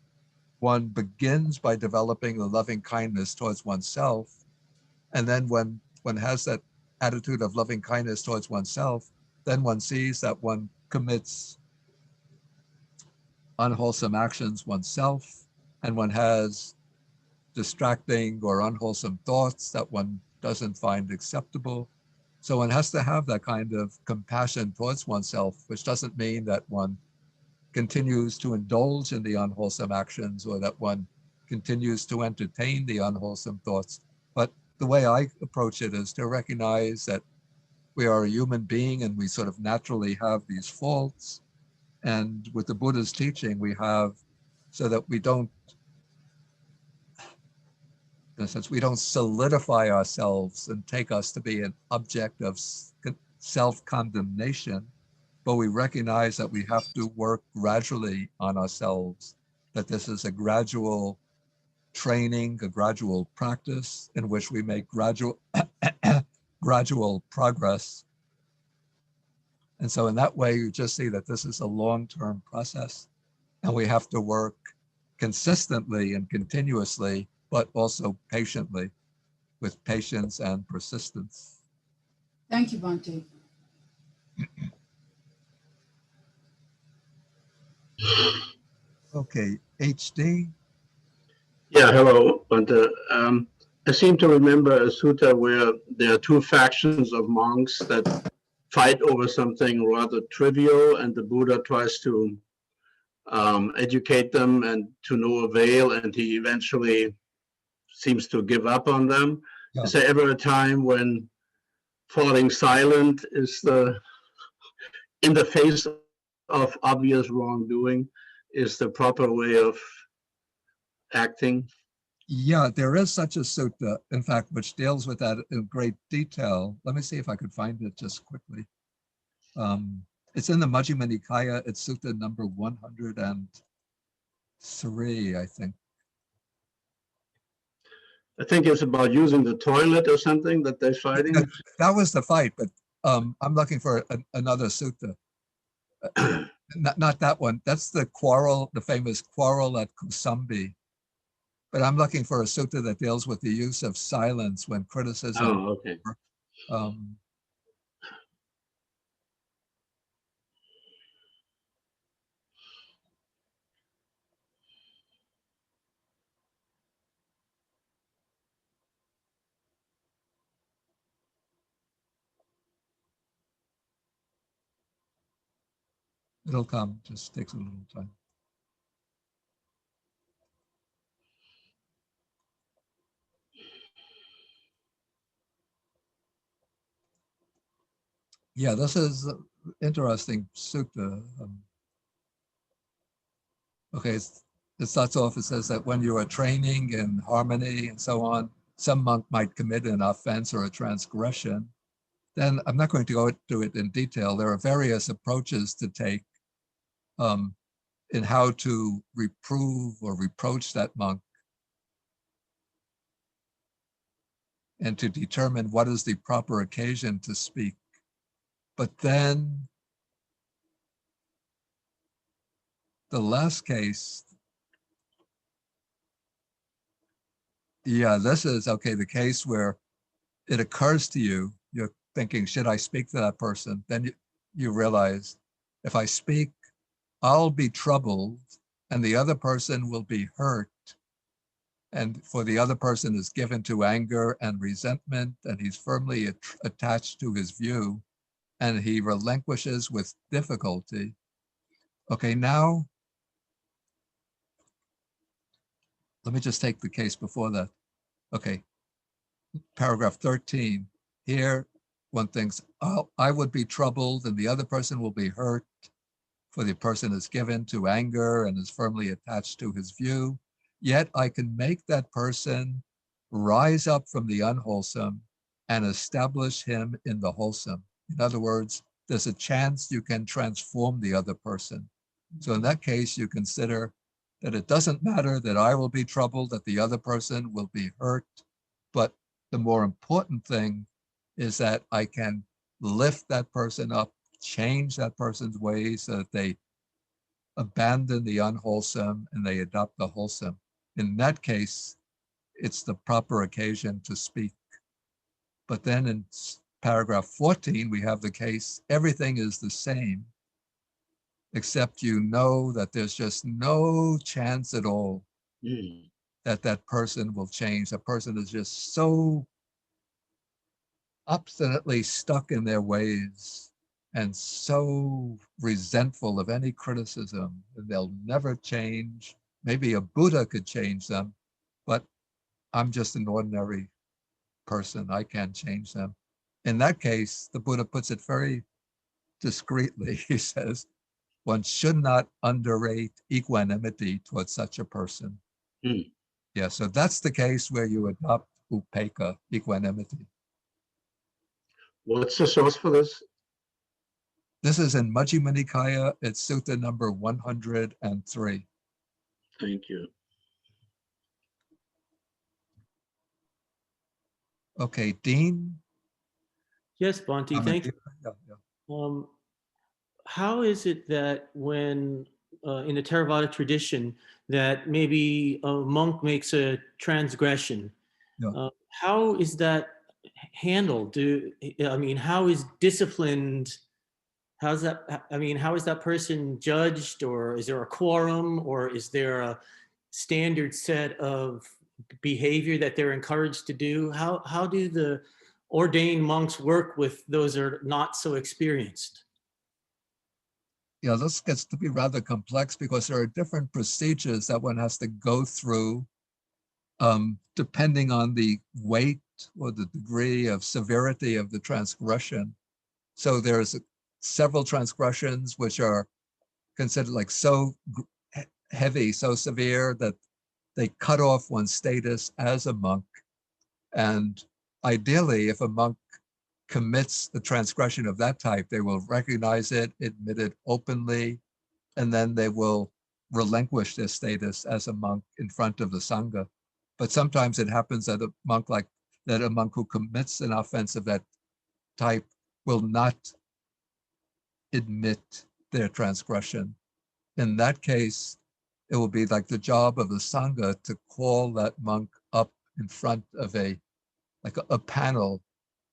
one begins by developing the loving kindness towards oneself. And then when one has that attitude of loving kindness towards oneself, then one sees that one commits unwholesome actions oneself, and one has distracting or unwholesome thoughts that one doesn't find acceptable. So one has to have that kind of compassion towards oneself, which doesn't mean that one continues to indulge in the unwholesome actions or that one continues to entertain the unwholesome thoughts. But the way I approach it is to recognize that we are a human being and we sort of naturally have these faults. And with the Buddha's teaching, we have so that we don't, in a sense, we don't solidify ourselves and take us to be an object of self-condemnation, but we recognize that we have to work gradually on ourselves, that this is a gradual training, a gradual practice in which we make gradual progress. And so in that way, you just see that this is a long-term process and we have to work consistently and continuously, but also patiently, with patience and persistence. Thank you, Bhante. Okay, HD. Yeah, hello. But I seem to remember a sutta where there are two factions of monks that fight over something rather trivial, and the Buddha tries to educate them and to no avail, and he eventually seems to give up on them. Yeah. Is there ever a time when falling silent is in the face of obvious wrongdoing is the proper way of acting? Yeah, there is such a sutta, in fact, which deals with that in great detail. Let me see if I could find it just quickly. It's in the Majjhima Nikaya. It's sutta number 103, I think. I think it's about using the toilet or something that they're fighting. That was the fight, but I'm looking for another sutta. Not that one. That's the quarrel, the famous quarrel at Kusambi. But I'm looking for a sutta that deals with the use of silence when criticism. Oh, okay. It'll come, just takes a little time. Yeah, this is interesting sutta. Okay, the Satsov says that when you are training in harmony and so on, some monk might commit an offense or a transgression. Then I'm not going to go into it in detail. There are various approaches to take in how to reprove or reproach that monk and to determine what is the proper occasion to speak. But then the last case, yeah, this is, okay, the case where it occurs to you, you're thinking, should I speak to that person? Then you realize, if I speak, I'll be troubled and the other person will be hurt. And for the other person is given to anger and resentment, and he's firmly attached to his view, and he relinquishes with difficulty. Okay, now, let me just take the case before that. Okay, paragraph 13. Here, one thinks, oh, I would be troubled and the other person will be hurt, for the person is given to anger and is firmly attached to his view. Yet I can make that person rise up from the unwholesome and establish him in the wholesome. In other words, there's a chance you can transform the other person. So in that case, you consider that it doesn't matter that I will be troubled, that the other person will be hurt, but the more important thing is that I can lift that person up, change that person's ways so that they abandon the unwholesome and they adopt the wholesome. In that case, it's the proper occasion to speak. But then in paragraph 14, we have the case, everything is the same, except you know that there's just no chance at all that that person will change. The person is just so obstinately stuck in their ways and so resentful of any criticism, and they'll never change. Maybe a Buddha could change them, but I'm just an ordinary person. I can't change them. In that case, the Buddha puts it very discreetly. He says, one should not underrate equanimity towards such a person. Yeah, so that's the case where you adopt upekkha, equanimity. What's the source for this? This is in Majjhima Nikaya. It's sutta number 103. Thank you. Okay, Dean. Yes, Bhante, thank you. Yeah. How is it that when in the Theravada tradition that maybe a monk makes a transgression, Yeah. how is that handled? How is disciplined? How's that? I mean, how is that person judged, or is there a quorum, or is there a standard set of behavior that they're encouraged to do? How do the ordained monks work with those that are not so experienced? Yeah, this gets to be rather complex because there are different procedures that one has to go through depending on the weight or the degree of severity of the transgression. So there's several transgressions which are considered like so heavy, so severe that they cut off one's status as a monk. And ideally, if a monk commits a transgression of that type, they will recognize it, admit it openly, and then they will relinquish their status as a monk in front of the Sangha. But sometimes it happens that a monk who commits an offense of that type will not admit their transgression. In that case, it will be like the job of the Sangha to call that monk up in front of a panel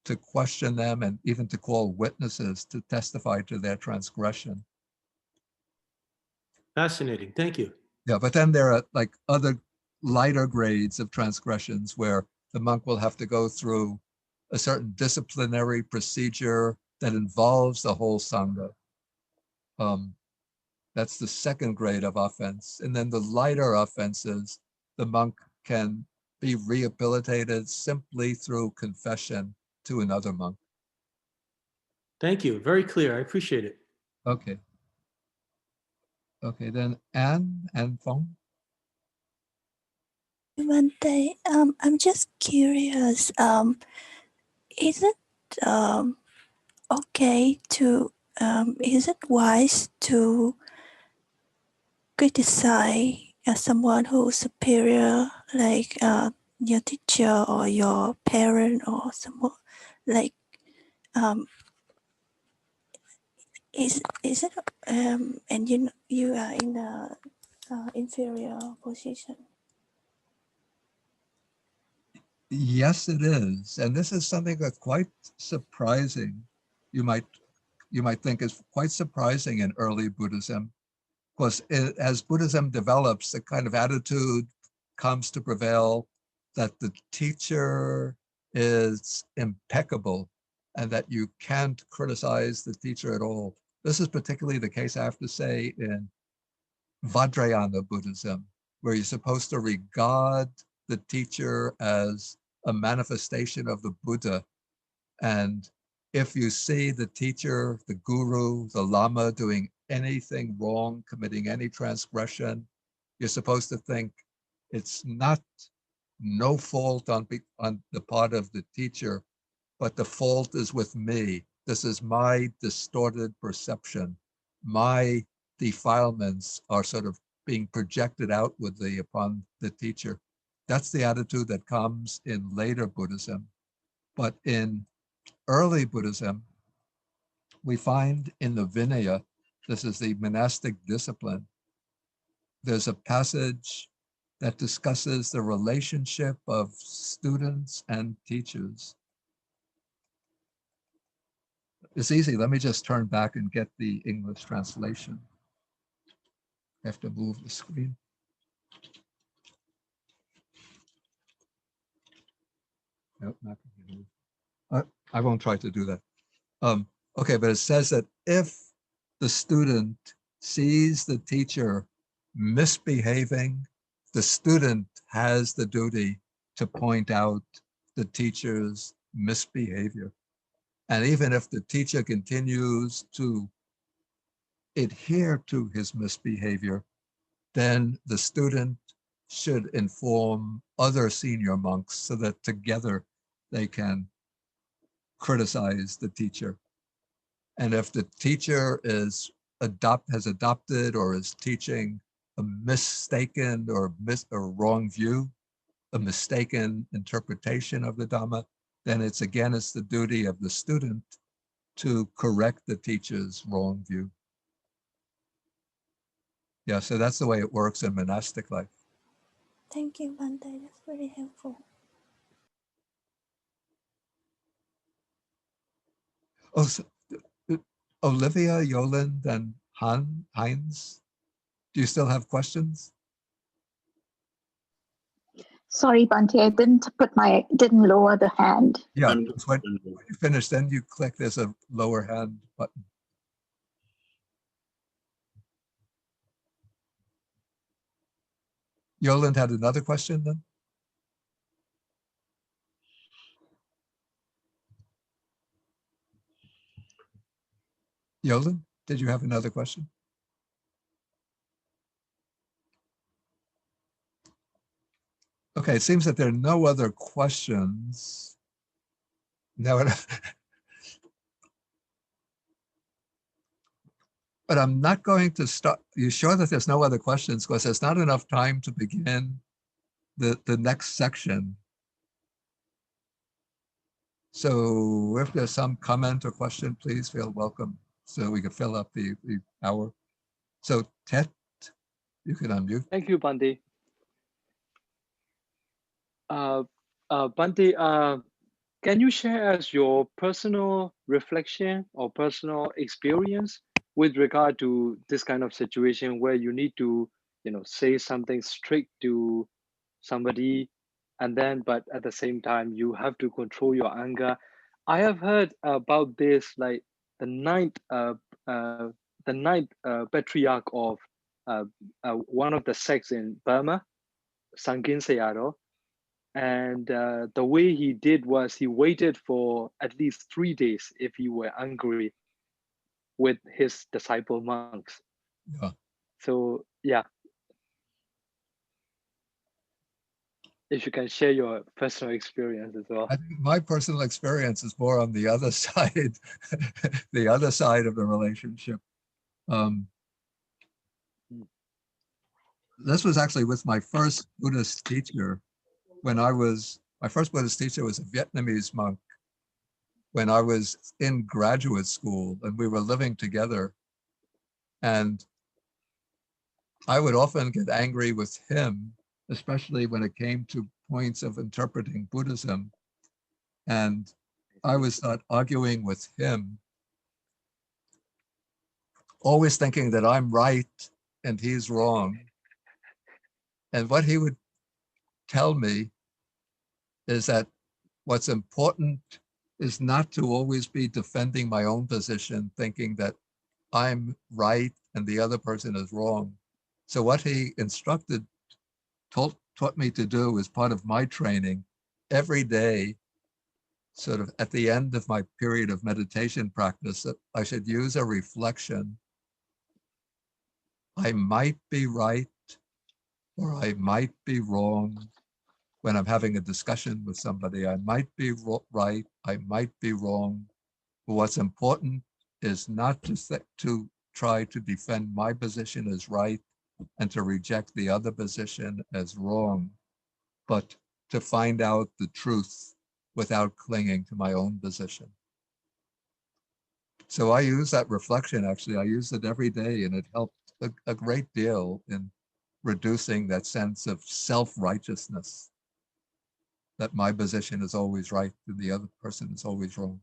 to question them and even to call witnesses to testify to their transgression. Fascinating. Thank you. Yeah, but then there are like other lighter grades of transgressions where the monk will have to go through a certain disciplinary procedure that involves the whole Sangha. That's the second grade of offense. And then the lighter offenses, the monk can be rehabilitated simply through confession to another monk. Thank you. Very clear. I appreciate it. Okay. Okay, then Anne and Fong. Bhante, I'm just curious. Is it okay to? Is it wise to criticize someone who's superior, like your teacher or your parent or someone? Like, is it? And you are in a inferior position. Yes, it is. And this is something that's quite surprising. You might think is quite surprising in early Buddhism. Of course, as Buddhism develops, the kind of attitude comes to prevail that the teacher is impeccable and that you can't criticize the teacher at all. This is particularly the case, I have to say, in Vajrayana Buddhism, where you're supposed to regard the teacher as a manifestation of the Buddha. And if you see the teacher, the guru, the lama doing anything wrong, committing any transgression, you're supposed to think it's not no fault on the part of the teacher, but the fault is with me. This is my distorted perception. My defilements are sort of being projected outwardly upon the teacher. That's the attitude that comes in later Buddhism. But in early Buddhism, we find in the Vinaya, this is the monastic discipline, there's a passage that discusses the relationship of students and teachers. It's easy. Let me just turn back and get the English translation. I have to move the screen. Nope, not going to move. I won't try to do that. Okay, but it says that if the student sees the teacher misbehaving, the student has the duty to point out the teacher's misbehavior. And even if the teacher continues to adhere to his misbehavior, then the student should inform other senior monks so that together they can criticize the teacher. And if the teacher has adopted or is teaching a mistaken or wrong view, a mistaken interpretation of the Dhamma, then it's the duty of the student to correct the teacher's wrong view. Yeah, so that's the way it works in monastic life. Thank you, Bhante. That's very helpful. Oh, so, Olivia, Yolande, and Heinz, do you still have questions? Sorry, Bhante, I didn't lower the hand. Yeah, when you finish, then you click, there's a lower hand button. Yolande had another question then? Yolande, did you have another question? Okay, it seems that there are no other questions. No, but I'm not going to start. You sure that there's no other questions? Because there's not enough time to begin the next section. So if there's some comment or question, please feel welcome so we can fill up the hour. So Tet, you can unmute. Thank you, Bhante. Bhante, can you share us your personal reflection or personal experience with regard to this kind of situation where you need to, say something strict to somebody, and then, but at the same time, you have to control your anger? I have heard about this, like the ninth patriarch of one of the sects in Burma, Sangin Sayadaw. And the way he did was he waited for at least 3 days if he were angry with his disciple monks. Yeah. So yeah, if you can share your personal experience as well. I think my personal experience is more on the other side, the other side of the relationship. This was actually with my first Buddhist teacher. My first Buddhist teacher was a Vietnamese monk when I was in graduate school, and we were living together. And I would often get angry with him, especially when it came to points of interpreting Buddhism. And I would start arguing with him, always thinking that I'm right and he's wrong. And what he would tell me is that what's important is not to always be defending my own position, thinking that I'm right and the other person is wrong. So what he taught me to do as part of my training every day, sort of at the end of my period of meditation practice, that I should use a reflection. I might be right or I might be wrong. When I'm having a discussion with somebody, I might be right, I might be wrong. But what's important is not to try to defend my position as right and to reject the other position as wrong, but to find out the truth without clinging to my own position. So I use that reflection, actually, I use it every day, and it helped a great deal in reducing that sense of self-righteousness, that my position is always right and the other person is always wrong.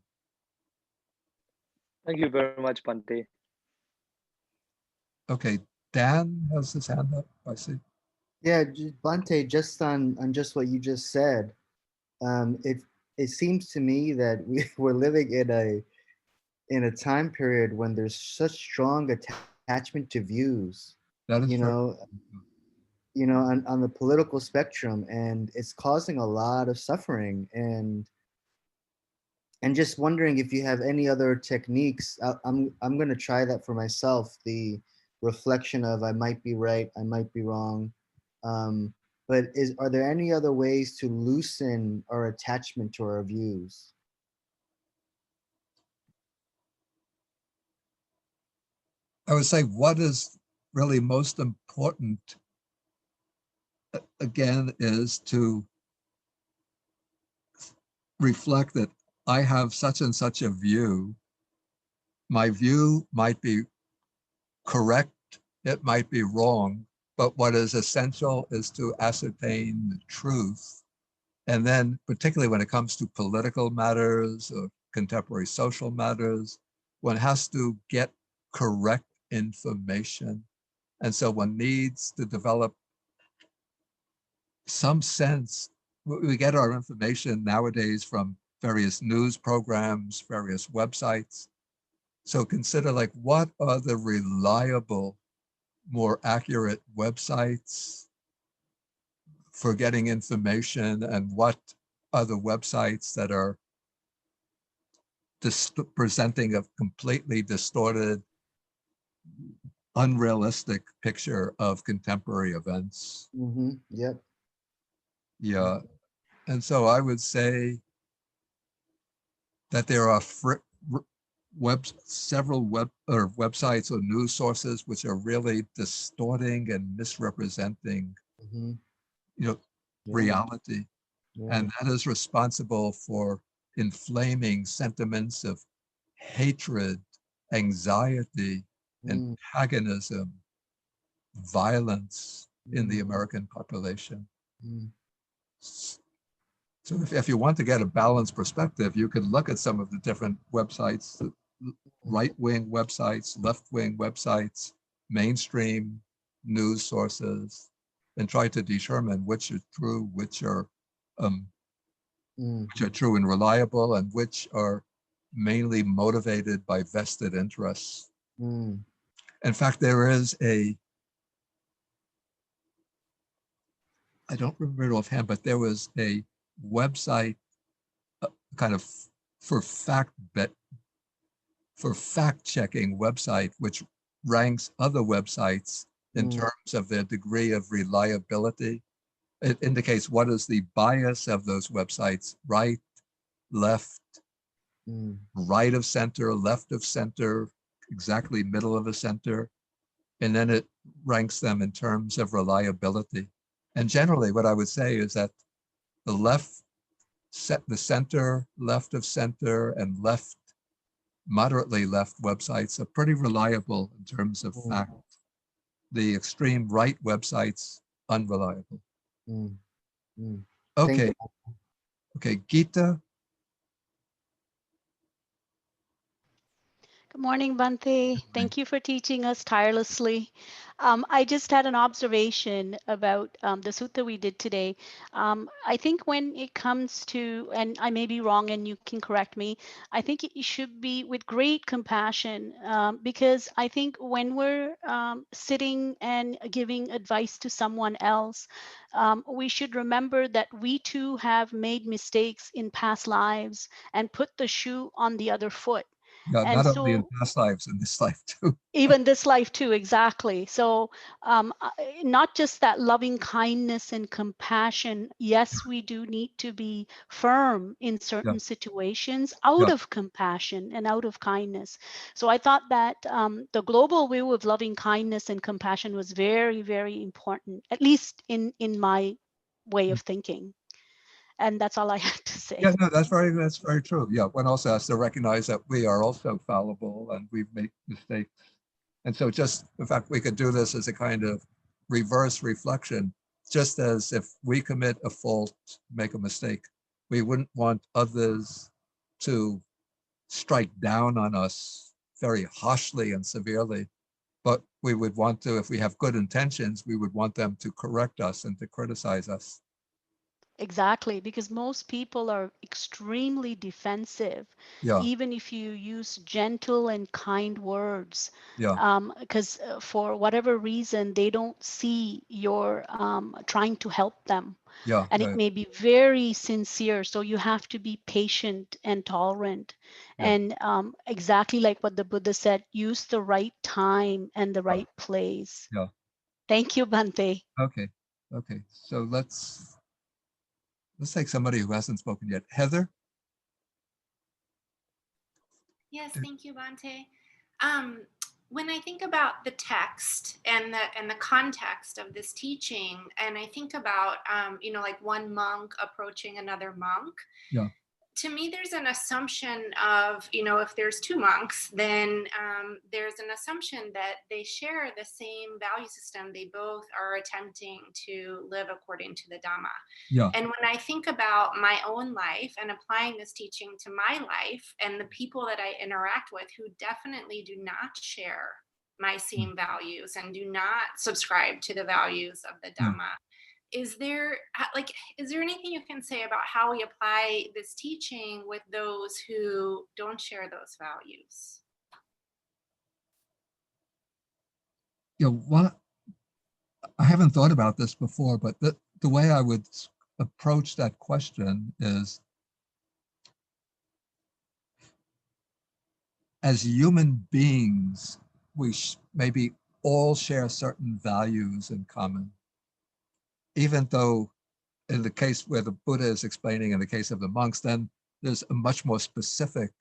Thank you very much, Bhante. Okay, Dan has his hand up, I see. Yeah, Bhante, just on just what you just said, it seems to me that we're living in a time period when there's such strong attachment to views. That is true. On the political spectrum, and it's causing a lot of suffering. And just wondering if you have any other techniques. I'm going to try that for myself. The reflection of I might be right, I might be wrong. But are there any other ways to loosen our attachment to our views? I would say what is really most important, again, is to reflect that I have such and such a view. My view might be correct, it might be wrong, but what is essential is to ascertain the truth. And then, particularly when it comes to political matters or contemporary social matters, one has to get correct information. And so one needs to develop some sense. We get our information nowadays from various news programs, various websites. So consider, like, what are the reliable, more accurate websites for getting information, and what are the websites that are presenting a completely distorted, unrealistic picture of contemporary events. Yep. Yeah. And so I would say that there are several websites or news sources which are really distorting and misrepresenting reality. And that is responsible for inflaming sentiments of hatred, anxiety, antagonism, violence in the American population. So if you want to get a balanced perspective, you can look at some of the different websites, right-wing websites, left-wing websites, mainstream news sources, and try to determine which are true, which are true and reliable, and which are mainly motivated by vested interests. In fact, there is I don't remember it offhand, but there was a website kind of for fact-checking website, which ranks other websites in terms of their degree of reliability. It indicates what is the bias of those websites: right, left, right of center, left of center, exactly middle of the center. And then it ranks them in terms of reliability. And generally what I would say is that the left, the center, left of center, and left, moderately left websites are pretty reliable in terms of fact. The extreme right websites, unreliable. Okay. Okay, Gita. Good morning, Bhante. Thank you for teaching us tirelessly. I just had an observation about the sutta we did today. I think when it comes to, and I may be wrong and you can correct me, I think it should be with great compassion, because I think when we're sitting and giving advice to someone else, we should remember that we too have made mistakes in past lives and put the shoe on the other foot. Yeah, And not only in so past lives, in this life too. even this life too, exactly. So not just that loving kindness and compassion. Yes, we do need to be firm in certain situations out of compassion and out of kindness. So I thought that the global view of loving kindness and compassion was very, very important, at least in my way of thinking. And that's all I had to say. Yeah, no, that's very true. Yeah, one also has to recognize that we are also fallible and we've made mistakes. And so just, in fact, we could do this as a kind of reverse reflection, just as if we commit a fault, make a mistake, we wouldn't want others to strike down on us very harshly and severely, but we would want to, if we have good intentions, we would want them to correct us and to criticize us. Exactly, because most people are extremely defensive, even if you use gentle and kind words, because for whatever reason, they don't see you're trying to help them. And it may be very sincere. So you have to be patient and tolerant. And exactly like what the Buddha said, use the right time and the right place. Thank you, Bhante. Okay. Okay. So let's take somebody who hasn't spoken yet. Heather? Yes, thank you, Bhante. When I think about the text and the context of this teaching, and I think about like one monk approaching another monk. To me, there's an assumption of, if there's two monks, then there's an assumption that they share the same value system. They both are attempting to live according to the Dhamma. And when I think about my own life and applying this teaching to my life and the people that I interact with who definitely do not share my same values and do not subscribe to the values of the Dhamma, is there anything you can say about how we apply this teaching with those who don't share those values? What I haven't thought about this before, but the way I would approach that question is, as human beings, we maybe all share certain values in common, even though in the case where the Buddha is explaining, in the case of the monks, then there's a much more specific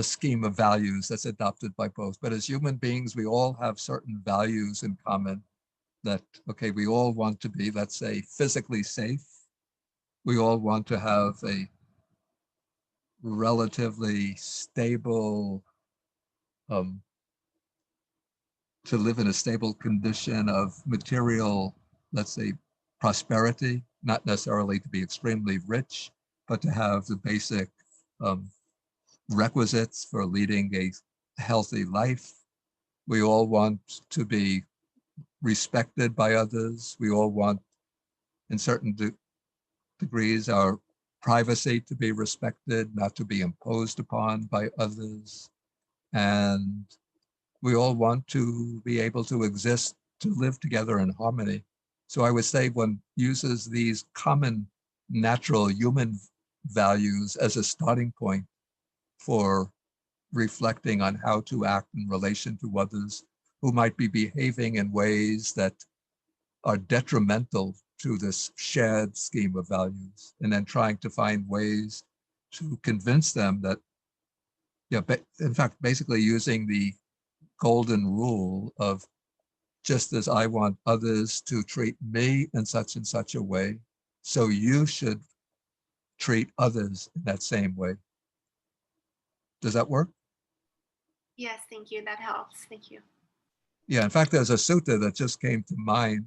scheme of values that's adopted by both. But as human beings, we all have certain values in common that, okay, we all want to be, let's say, physically safe. We all want to have a relatively stable, to live in a stable condition of material, let's say, prosperity, not necessarily to be extremely rich, but to have the basic requisites for leading a healthy life. We all want to be respected by others. We all want, in certain degrees, our privacy to be respected, not to be imposed upon by others. And we all want to be able to exist, to live together in harmony. So I would say one uses these common natural human values as a starting point for reflecting on how to act in relation to others who might be behaving in ways that are detrimental to this shared scheme of values, and then trying to find ways to convince them that, yeah, in fact, basically using the golden rule of just as I want others to treat me in such and such a way, so you should treat others in that same way. Does that work? Yes, thank you. That helps. Thank you. Yeah, in fact, there's a sutta that just came to mind.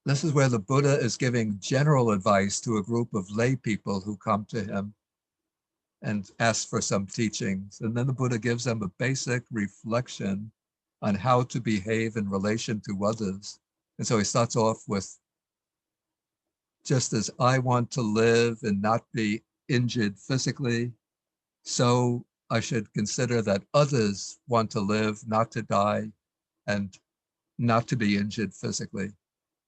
This is where the Buddha is giving general advice to a group of lay people who come to him and ask for some teachings. And then the Buddha gives them a basic reflection on how to behave in relation to others. And so he starts off with, just as I want to live and not be injured physically, so I should consider that others want to live, not to die, and not to be injured physically.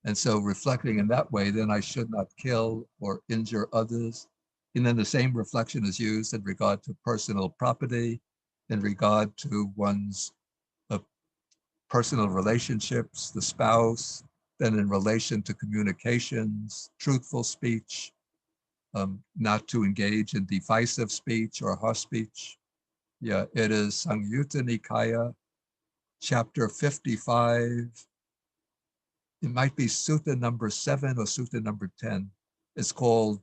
And so reflecting in that way, then I should not kill or injure others. And then the same reflection is used in regard to personal property, in regard to one's personal relationships, the spouse, then in relation to communications, truthful speech, not to engage in divisive speech or harsh speech. Yeah, it is Anguttara Nikaya, chapter 55. It might be sutta number 7 or sutta number 10. It's called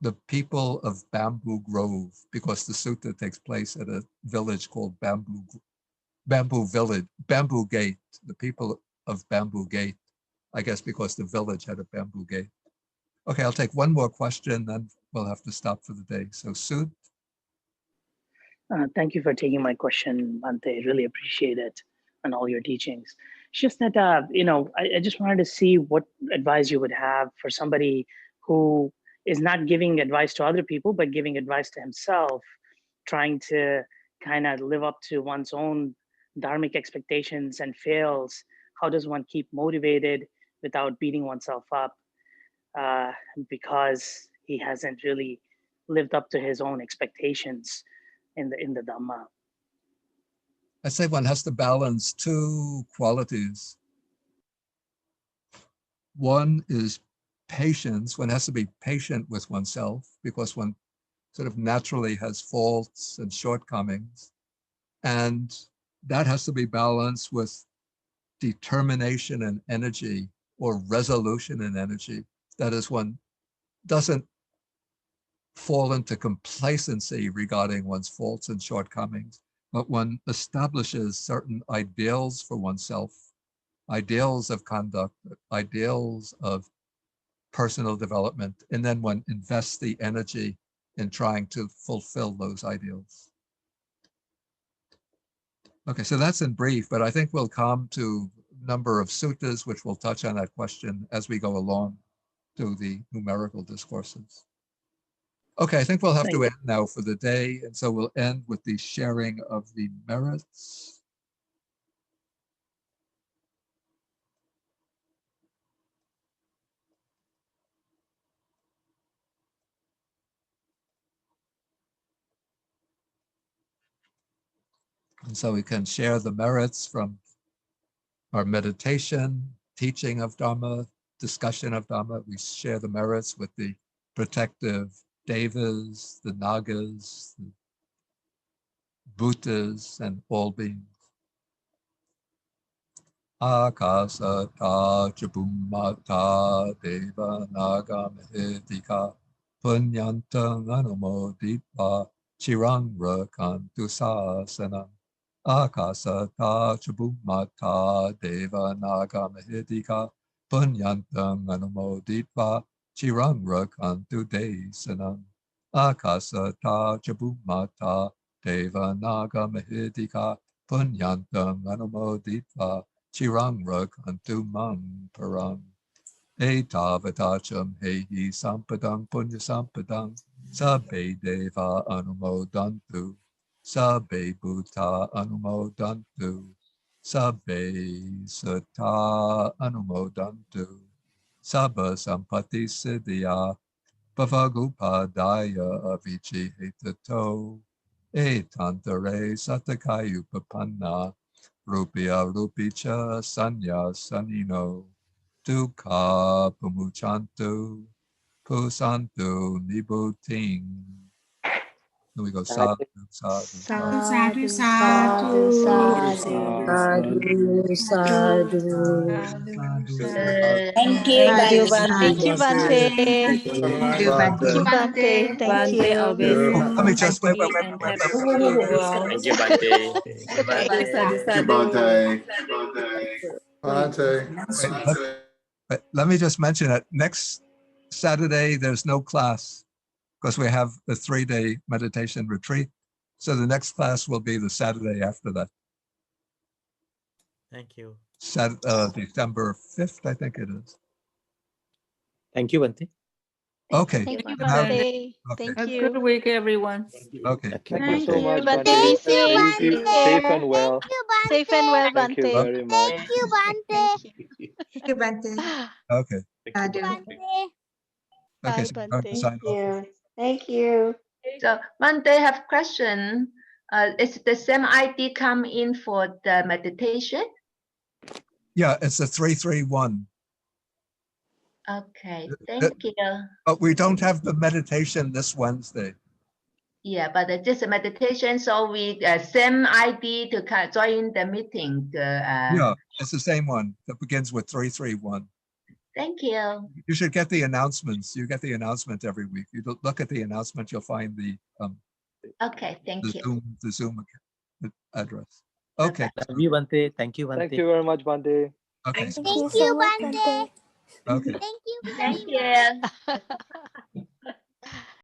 The People of Bamboo Grove, because the sutta takes place at a village called Bamboo Village, Bamboo Gate, the people of Bamboo Gate, I guess because the village had a bamboo gate. Okay, I'll take one more question, then we'll have to stop for the day. So Sud. Thank you for taking my question, Bhante. Really appreciate it and all your teachings. It's just that, I just wanted to see what advice you would have for somebody who is not giving advice to other people, but giving advice to himself, trying to kind of live up to one's own dharmic expectations and fails. How does one keep motivated without beating oneself up because he hasn't really lived up to his own expectations in the Dhamma? I say one has to balance two qualities. One is patience. One has to be patient with oneself because one sort of naturally has faults and shortcomings. And that has to be balanced with determination and energy, or resolution and energy. That is, one doesn't fall into complacency regarding one's faults and shortcomings, but one establishes certain ideals for oneself, ideals of conduct, ideals of personal development, and then one invests the energy in trying to fulfill those ideals. Okay, so that's in brief, but I think we'll come to a number of suttas which will touch on that question as we go along to the numerical discourses. Okay, I think we'll have to end now for the day, and so we'll end with the sharing of the merits. And so we can share the merits from our meditation, teaching of Dharma, discussion of Dharma. We share the merits with the protective devas, the nagas, the bhutas, and all beings. Akasata Chabumata Deva Naga Mahedika Punyantang Anumoditva Chirang Rakantu Sasanam. Akasata Chabumata Deva Naga Mahedika Punyantang Anumoditva Chirang Rakantu Desanam. Akasata Chabumata Deva Naga Mahedika Punyantang Anumoditva Chirang Rakantu Mam Parang. Etavatacham Hehi Sampadang Punya Sampadang Sabbe Deva Anumodantu Sabbe Bhuta Anumodantu Sabbe Sutta Anumodantu Sabba Sampati Siddhya Bhavagupadaya Avicci Hetato Etantare satakayu papanna rupya rupicha sanya sanino dukkha pamuchantu pusantu nibuting. Then we go sadhu, sadhu, sadhu. Sadhu, Sadhu, sadhu, sadhu, sadhu. Thank you, Thank you, Bante. Bante. Thank you, Thank you, Bante. Thank Bante, you. always Oh, let me just wait. happy and helpful. Wow. Thank you, Bante. Sadhu, Thank you, Bante. Bante. Let me just mention that next Saturday, there's no class because we have a 3-day meditation retreat. So the next class will be the Saturday after that. Thank you. December 5th, I think it is. Thank you, Bante. Okay. Thank you, Now- Bante. okay. Thank A you. good week, everyone. Okay. Thank you so much, Bante. Bante. Stay Be safe and well. safe and well, Thank you Bante. very much. Thank you, Bante. Thank you, Bante. Okay. Sadhu. Okay. Bye, So Bante. sign off. you. Thank you. So Monday have question. Is the same ID come in for the meditation? Yeah, it's a 331. Okay, thank you. But we don't have the meditation this Wednesday. Yeah, but just a meditation, so we same ID to join the meeting. Yeah, it's the same one that begins with 331. Thank you. You should get the announcements. You get the announcement every week. You look at the announcement, you'll find the Okay, thank you. the Zoom address. Okay. Love you, Bante. Thank you, Bante. Thank you very much, Bante. Okay. Thank you so much, Bante. Okay. Thank you.